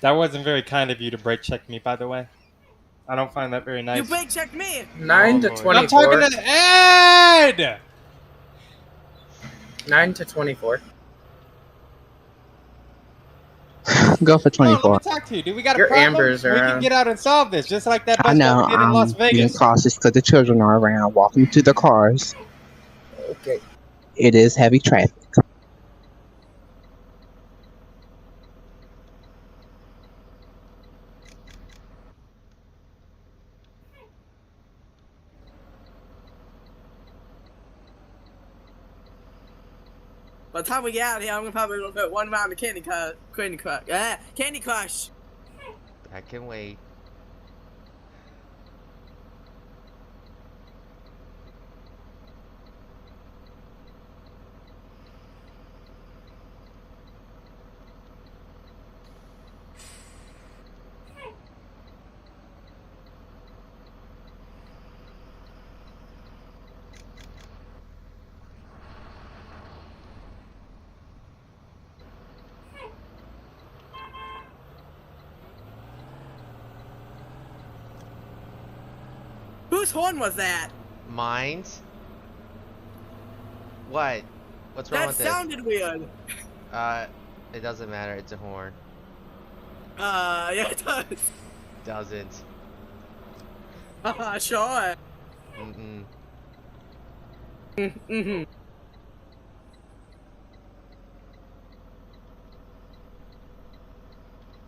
That wasn't very kind of you to brake check me, by the way. I don't find that very nice. You brake checked me. 9 to 24. I'm talking to Ed. 9 to 24. Go for Oh, 24. let me talk to you, dude. We got a Your problem. Ambers We are can get out and solve this, just like that I bus know. that we did in Las Being Vegas. cautious because the children are around, walking to the cars. Okay. It is heavy traffic. By the time we get out of here, I'm probably gonna put one round of Candy Crush. Candy Crush. That can wait. Whose horn was that? Mines? What? What's wrong That with sounded weird. it? It doesn't matter. It's a horn. Yeah, it does. Doesn't. Sure. Mm-mm. Mm-hmm.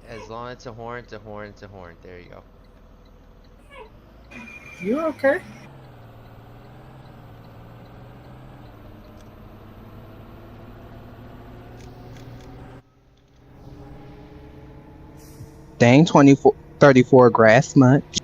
As long as it's a horn, it's a horn, it's a horn. There you go. You okay? Dang, 24, 34 grass much.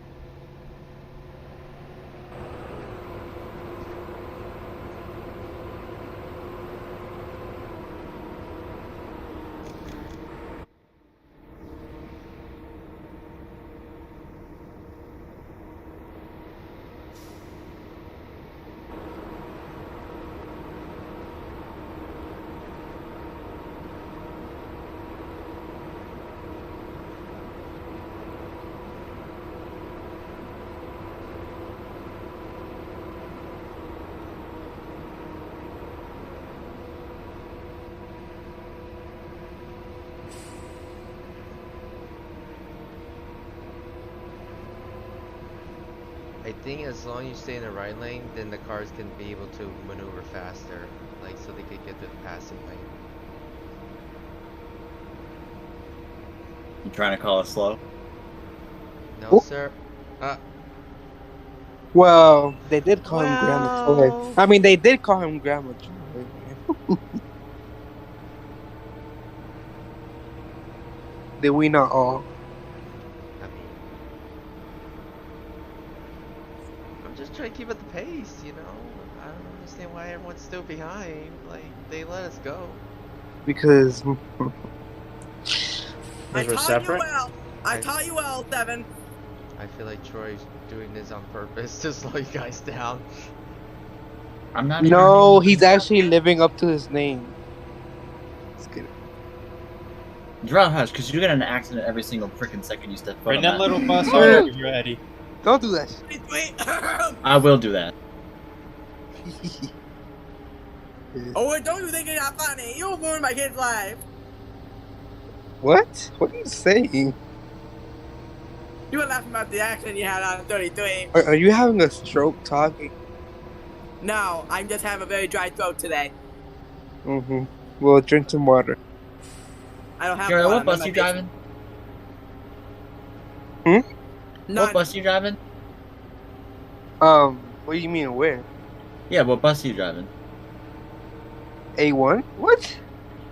I think as long as you stay in the right lane, then the cars can be able to maneuver faster, like so they could get to the passing lane. You trying to call us slow? No, Oh. sir. Well, they did call him Grandma Troy. I mean, they did call him Grandma Troy. Did we not all? I mean, I'm just trying to keep at the pace, you know? I don't understand why everyone's still behind. Like, they let us go. Because I we're taught separate? you well. I taught you well, Seven. I feel like Troy's doing this on purpose to slow you guys down. I'm not. no, even he's actually living up to his name. Just kidding. Draw hush, because you get in an accident every single freaking second you step foot Bring on that that. little bus over if you're ready. Don't do that. Wait. I will do that. Oh, wait, don't you think you're not funny? You'll ruin my kid's life. What? What are you saying? You were laughing about the accident you had on 33. Are you having a stroke talking? No, I'm just having a very dry throat today. Mm-hmm. Well, drink some water. I don't have Jared, one. what I'm bus in you my driving? Hmm? None. What bus you driving? What do you mean where? Yeah, what bus are you driving? A1? What?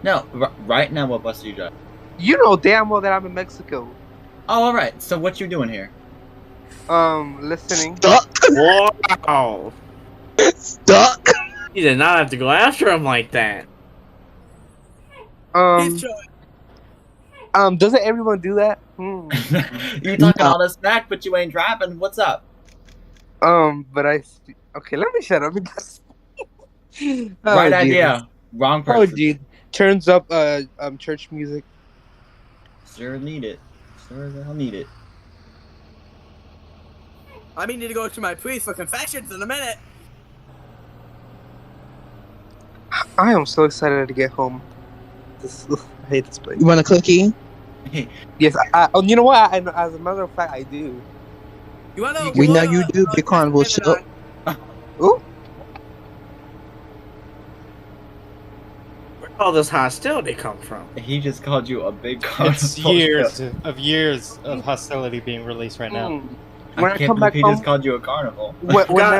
No, right now, what bus are you driving? You know damn well that I'm in Mexico. Oh, all right. So what you doing here? Listening. Stuck. Wow. Stuck. You did not have to go after him like that. He's trying. Doesn't everyone do that? You talking all this smack, but you ain't driving. What's up? But okay. Let me shut up. Because Right idea, wrong person. Oh, gee. Turns up church music. Sure need it. Sure as hell need it. I need to go to my priest for confessions in a minute. I am so excited to get home. I hate this place. You want a cookie? Yes. You know what? As a matter of fact, I do. We know you do. Big Carnival show. Ooh. Where all this hostility come from? He just called you a big It's years of hostility being released right now. When I come back he home, just called you a carnival. when I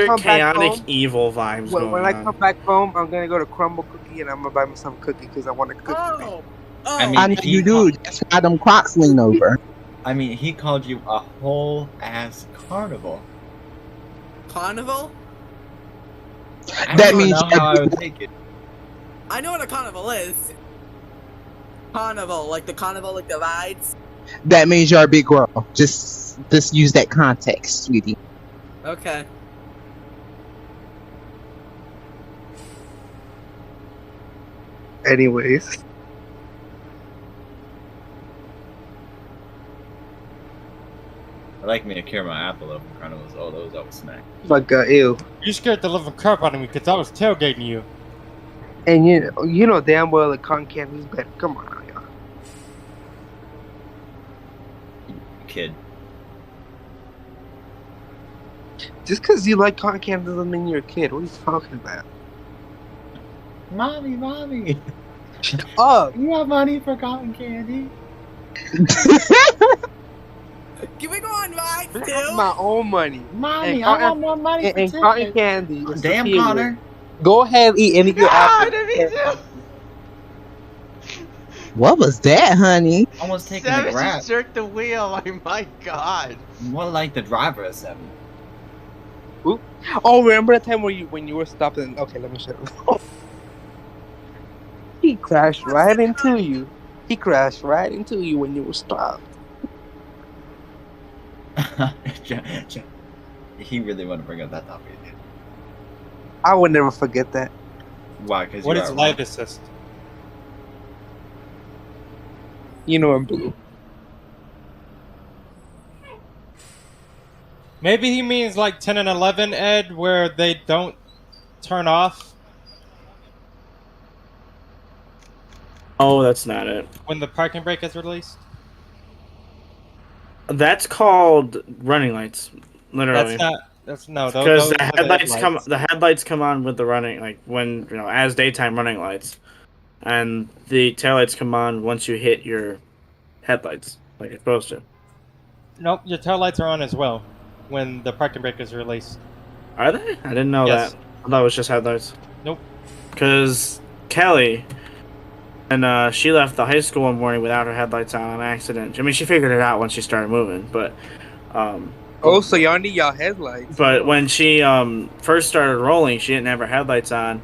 come chaotic back home, evil vibes when I come back home, I'm gonna go to Crumble Cookie and I'm gonna buy myself a cookie because I want a cookie. I know you do. That's why them Crocs lean over. I mean, he called you a whole ass carnival. Carnival? That means how I would take it. I know what a carnival is. Carnival, like the carnival, like the rides. that means you're a big girl. Just use that context, sweetie. Okay. Anyways. I like me to carry my apple up in front of us. Oh, those always snack. My God, ew. You scared the living crap out of me because I was tailgating you. And you know damn well the cotton candy's better. Come on now, y'all. Kid. Just because you like cotton candy doesn't mean you're a kid. What are you talking about? Mommy. Shut up. You want money for cotton candy? Can we go on rides I too? have my own money. Mommy, And I want more money for and tickets. cotton candy. is Damn, superior. Connor. Go ahead, eat any of your apples. What was that, honey? Almost taking the Savage grab. just jerked the wheel. Like, my God. More like the driver of 7. Ooh. Oh, remember that time when you were stopped and okay, let me shut up. He crashed right into you. He crashed right into you when you were stopped. He really want to bring up that topic. I would never forget that. Why? Because What is light assist? You know I'm blue. Maybe he means like 10 and 11, Ed, where they don't turn off Oh, that's not it. when the parking brake is released. That's called running lights, literally. That's no. Because those the are headlights the headlights come on with the running, like when as daytime running lights, and the taillights come on once you hit your headlights, like you're supposed to. Nope, your tail lights are on as well when the parking brake is released. Are they? I didn't know Yes. that. I thought it was just headlights. Nope. Because Kelly, and she left the high school one morning without her headlights on accident. I mean, she figured it out once she started moving, but. Oh, so y'all need y'all headlights. But when she first started rolling, she didn't have her headlights on,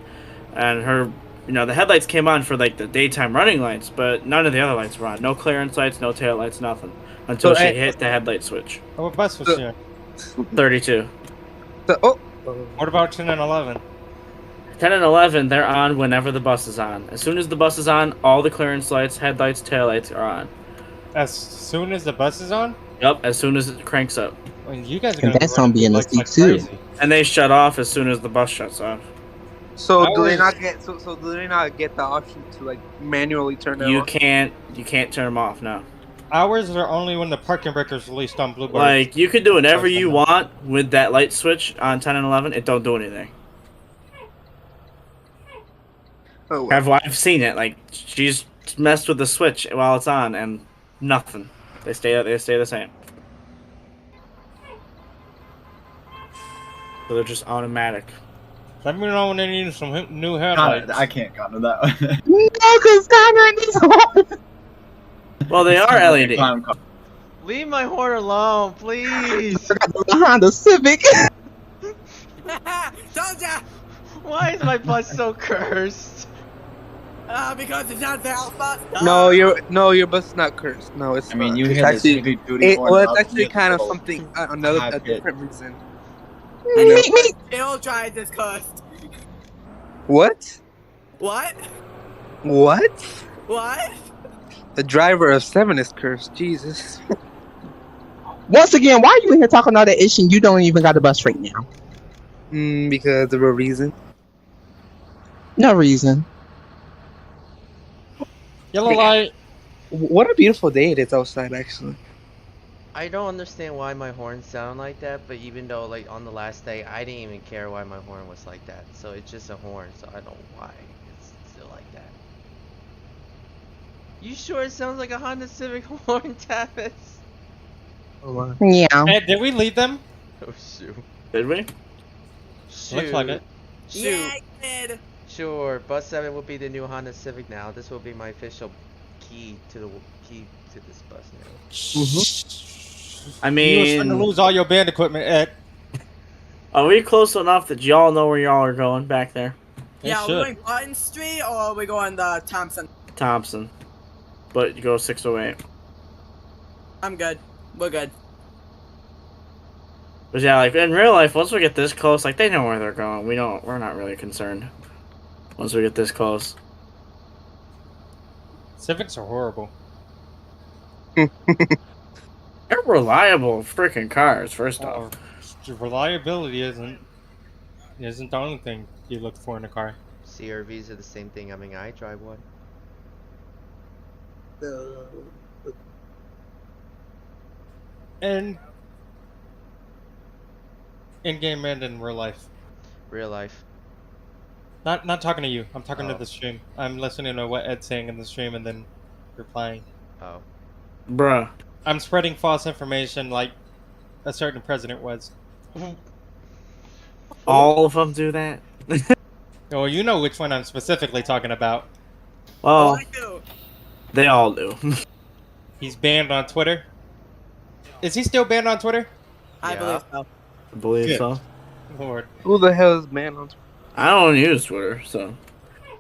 and her, the headlights came on for like the daytime running lights, but none of the other lights were on. No clearance lights, no tail lights, nothing until she hit the headlight switch. Oh, what bus was here? 32. What about 10 and 11? 10 and 11, they're on whenever the bus is on. As soon as the bus is on, all the clearance lights, headlights, tail lights are on. As soon as the bus is on? Yep, as soon as it cranks up. I mean, you guys are And that's gonna be in the seat too. crazy. And they shut off as soon as the bus shuts off. So do they not get the option to like manually turn them You on? can't turn them off now. Ours are only when the parking brake is released on Bluebird. Like, you can do whatever you want with that light switch on 10 and 11. It don't do anything. Oh, well. I've seen it. Like, she's messed with the switch while it's on, and nothing. They stay the same. So they're just automatic. Let me know when they need some new Connor, headlights. I can't Connor that one. No, because Connor needs Well, they are LED. Leave my horn alone, please. the Honda Civic. Told ya! Why is my bus so cursed? Because it's not Val's bus. No, your bus is not cursed. No, it's I mean, not. you It's hear this actually heavy duty horn. well, it's up actually here, kind of little something high a pitch. different reason. And Jill drives is cursed. What? What? What? What? The driver of 7 is cursed. Jesus. Once again, why are you in here talking all that ish and you don't even got a bus right now? Because of a reason. No reason. Yellow light. What a beautiful day it is outside, actually. I don't understand why my horns sound like that, but even though like on the last day I didn't even care why my horn was like that. So it's just a horn, so I don't know why it's still like that. You sure it sounds like a Honda Civic horn, Tavis? Yeah. Hey, did we lead them? Oh shoot. Did we? Shoot. Looks like it. Shoot. Yeah, I did. Sure, Bus 7 will be the new Honda Civic now. This will be my official key to this bus now. I You mean, was trying to lose all your band equipment, Ed. are we close enough that y'all know where y'all are going back there? Yeah, are we going Button Street or are we going the Thompson? Thompson. But you go 608. I'm good. We're good. But yeah, like in real life, once we get this close, like they know where they're going. We're not really concerned. Once we get this close. Civics are horrible. They're reliable freaking cars, first off. Reliability isn't the only thing you look for in a car. CRVs are the same thing. I mean, I drive one. And in-game and in real life. Real life. Not talking to you. I'm talking to the stream. I'm listening to what Ed's saying in the stream and then replying. Oh. Bruh. I'm spreading false information like a certain president was. All of them do that? Well, you know which one I'm specifically talking about. Well, I do. they all do. He's banned on Twitter. Is he still banned on Twitter? I believe so. I believe so. Lord. Who the hell is banned on Twitter? I don't use Twitter, so.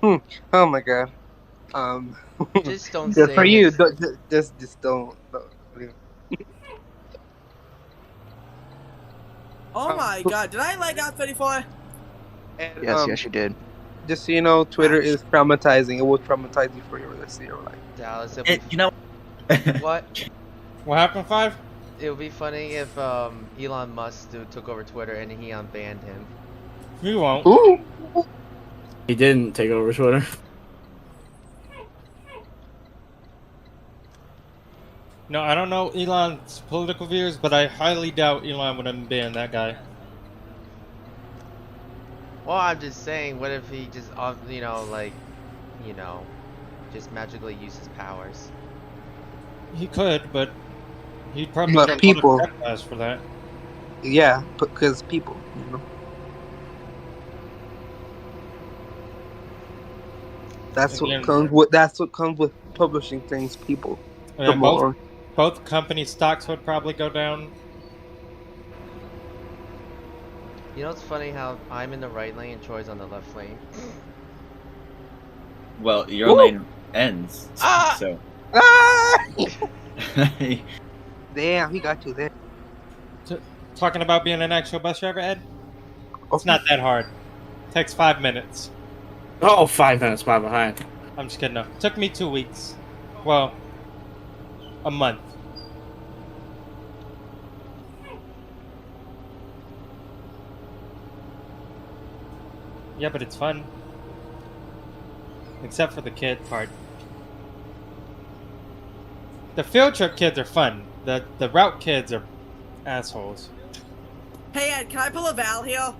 Oh my god. Just don't good say for you. his- Just don't. Oh my god, did I lag out 34? And, Yes, you did. Just so you know, Twitter is traumatizing. It will traumatize you for your rest of your life. Dallas, You know, what? What happened, 5? It would be funny if Elon Musk took over Twitter and he unbanned him. We won't. Ooh. He didn't take over Twitter. No, I don't know Elon's political views, but I highly doubt Elon would unban that guy. Well, I'm just saying, what if he just, just magically uses powers? He could, but he'd probably But get a lot of people- backlash for that. Yeah, because people, you know. That's what Again- comes with. That's what comes with publishing things. People. Yeah, The more. both company stocks would probably go down. You know, it's funny how I'm in the right lane and Troy's on the left lane. well, your Ooh. lane ends. Ah! So. Ah! Damn, he got you there. Talking about being an actual bus driver, Ed? It's not that hard. Takes 5 minutes. Oh, 5 minutes, my behind. I'm just kidding. No. Took me 2 weeks. Well, a month. Yeah, but it's fun. Except for the kid part. The field trip kids are fun. The route kids are assholes. Hey Ed, can I pull a Val here?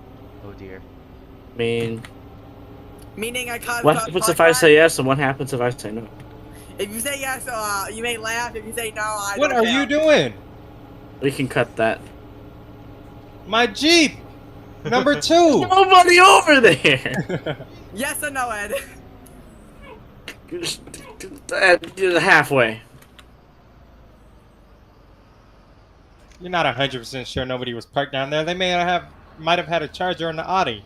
Oh dear. I mean, Meaning I can't. what happens if I say yes and what happens if I say no? If you say yes, you may laugh. If you say no, I What don't are care. you doing? We can cut that. My Jeep! Number 2! Nobody over there! Yes or no, Ed? Halfway. You're not 100% sure nobody was parked down there. They might have had a Charger in the Audi.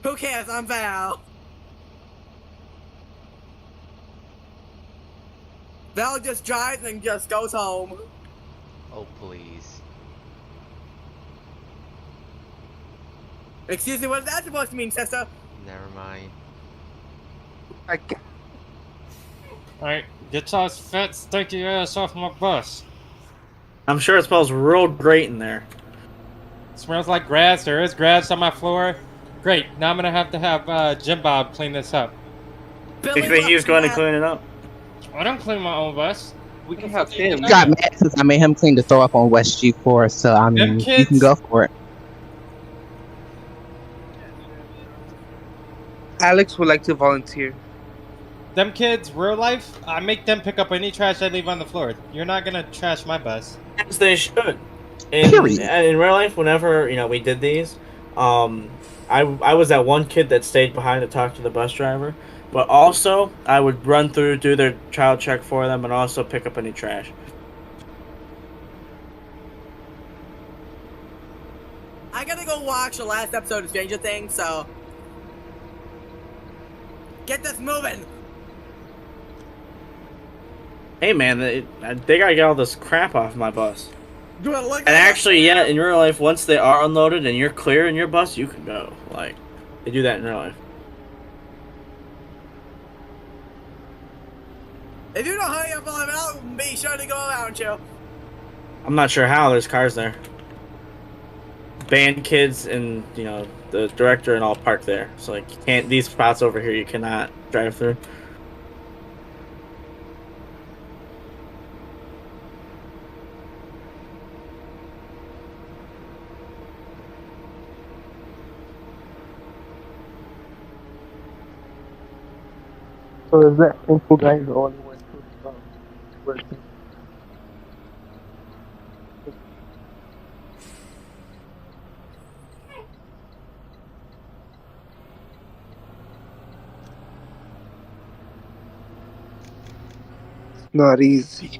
Who cares? I'm Val. Val just drives and just goes home. Oh, please. Excuse me, what is that supposed to mean, sister? Never mind. Alright, get y'all's fat, stinky ass off my bus. I'm sure it smells real great in there. It smells like grass. There is grass on my floor. Great. Now I'm gonna have Jim Bob clean this up. You think he was going to clean it up? I don't clean my own bus. We can have him. He got mad since I made him clean the throw up on West G4, so I mean, you can go for it. Alex would like to volunteer. Them kids, real life, I make them pick up any trash I leave on the floor. You're not gonna trash my bus. As they should. In real life, whenever we did these, I was that one kid that stayed behind to talk to the bus driver, but also I would run through, do their child check for them, and also pick up any trash. I gotta go watch the last episode of Stranger Things, so get this moving. Hey man, they gotta get all this crap off my bus. You wanna look? And actually, yeah, in real life, once they are unloaded and you're clear in your bus, you can go. Like, they do that in real life. If you don't hurry up while I'm out, be sure to go around you. I'm not sure how there's cars there. Band kids and the director and all parked there. So like, you can't. These spots over here, you cannot drive through. So is that simple guys the only one to work? Not easy.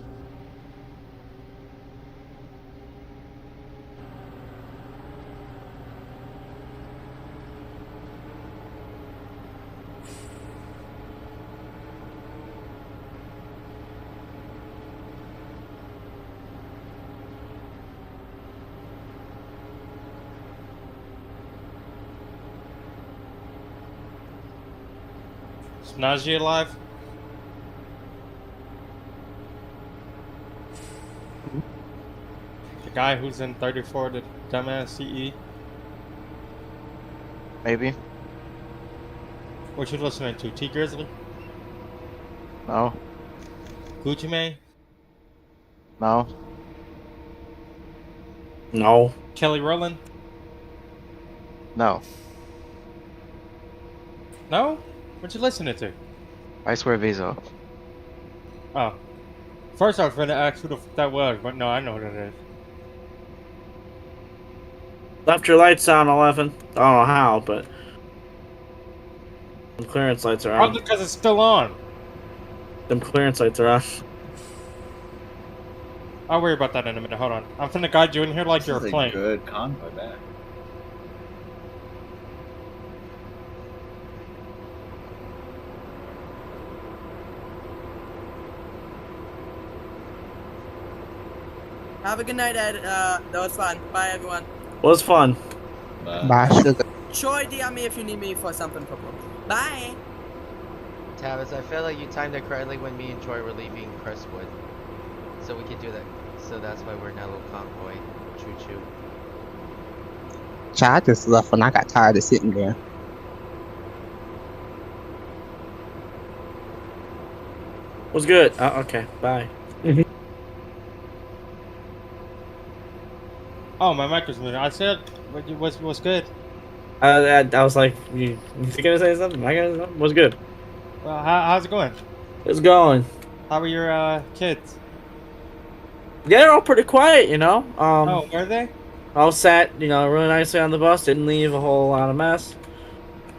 Is Najee alive? The guy who's in 34, the dumbass CE? Maybe. What you listening to? T Grizzly? No. Gucci Mane? No. No. Kelly Rowland? No. No? What you listening to? I swear Visa. Oh. First I was going to ask who the f that was, but no, I know who that is. Left your lights on, 11. I don't know how, but the clearance lights are on. Probably because it's still on. Them clearance lights are on. I'll worry about that in a minute. Hold on. I'm finna guide you in here like you're a plane. Good convoy back. Have a good night, Ed. That was fun. Bye, everyone. Was fun. Bye, sugar. Troy, DM me if you need me for something. Bye. Tavis, I feel like you timed it correctly when me and Troy were leaving Crestwood. So we could do that. So that's why we're in that little convoy. Choo choo. Child, I just left when I got tired of sitting there. Was good. Okay, bye. Oh, my mic was moving. I said, what's good? I was like, you gonna say something? Am I gonna say something? Was good. Well, how's it going? It's going. How are your kids? Yeah, they're all pretty quiet, Oh, were they? All sat, really nicely on the bus. Didn't leave a whole lot of mess.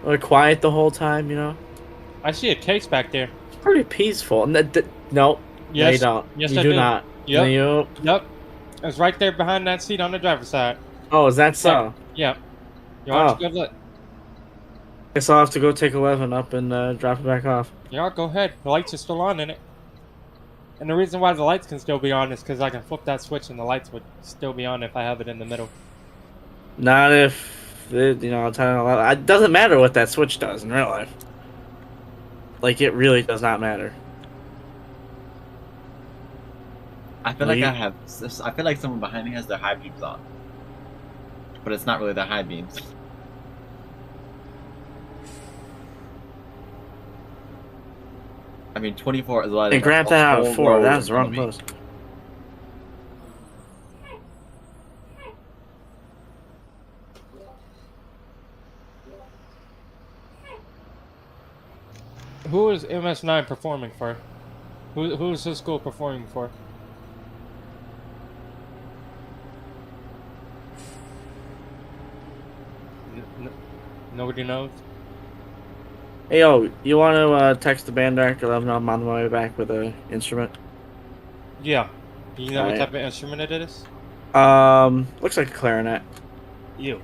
They're quiet the whole time, I see a case back there. It's pretty peaceful. No, Yes. no, you don't. Yes, you I do do. not. Yep. Yep. It was right there behind that seat on the driver's side. Oh, is that so? Yep. You want to go look? Guess I'll have to go take 11 up and drop it back off. Yeah, go ahead. The lights are still on in it. And the reason why the lights can still be on is because I can flip that switch and the lights would still be on if I have it in the middle. Not if it, it doesn't matter what that switch does in real life. Like, it really does not matter. I feel like I feel like someone behind me has their high beams on, but it's not really their high beams. I mean, 24 is like. Hey, grab that out of 4. That was the wrong post. Who is MS9 performing for? Who's his school performing for? Nobody knows. Hey, yo, you want to text the band director, let him know I'm on my way back with an instrument? Yeah. Do you know what type of instrument it is? Looks like a clarinet. You.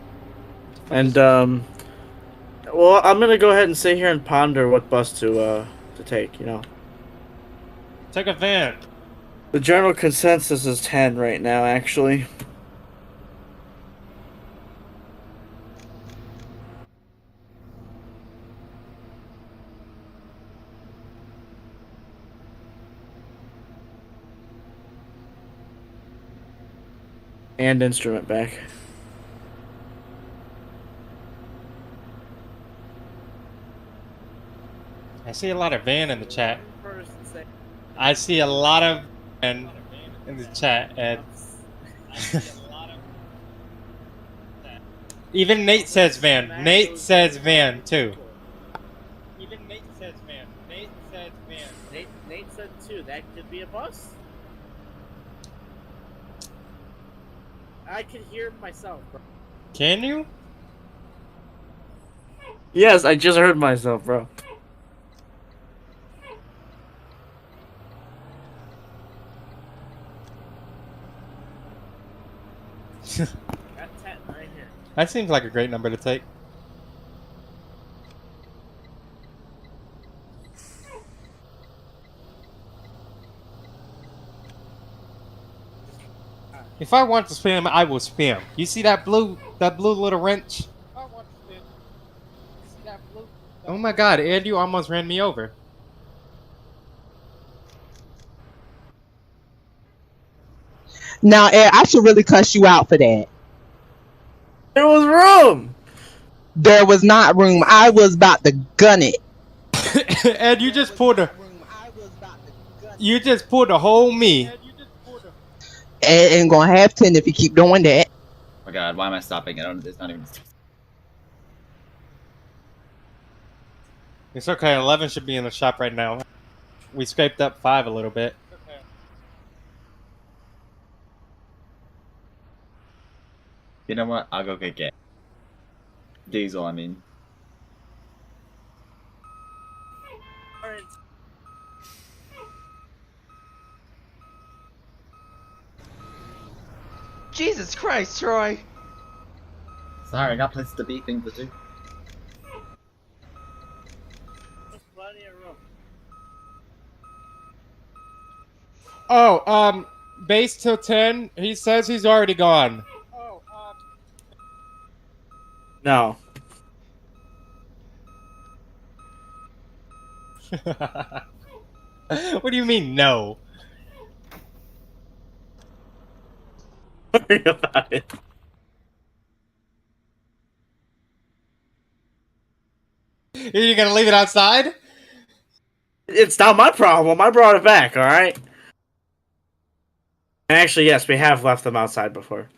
And, well, I'm gonna go ahead and sit here and ponder what bus to take, you know. Take a van. The general consensus is 10 right now, actually. And instrument back. I see a lot of van in the chat. I see a lot of van in the chat, and even Nate says van. Nate says van too. Even Nate says van. Nate says van. Nate said too. That could be a bus. I can hear myself, bro. Can you? Yes, I just heard myself, bro. Right here. That seems like a great number to take. If I want to spam, I will spam. You see that blue little wrench? Oh my god, Ed, you almost ran me over. Now, Ed, I should really cuss you out for that. There was room! There was not room. I was about to gun it. Ed, you just pulled a... You just pulled a whole me. Ed ain't gonna have 10 if you keep doing that. Oh my god, why am I stopping? I don't. It's not even. It's okay, 11 should be in the shop right now. We scraped up 5 a little bit. You know what? I'll go get Diesel, I mean. Jesus Christ, Troy! Sorry, I got places to be, things to do. Oh, base till 10. He says he's already gone. No. What do you mean, no? Worry about it. Are you gonna leave it outside? It's not my problem. I brought it back, alright? And actually, yes, we have left them outside before.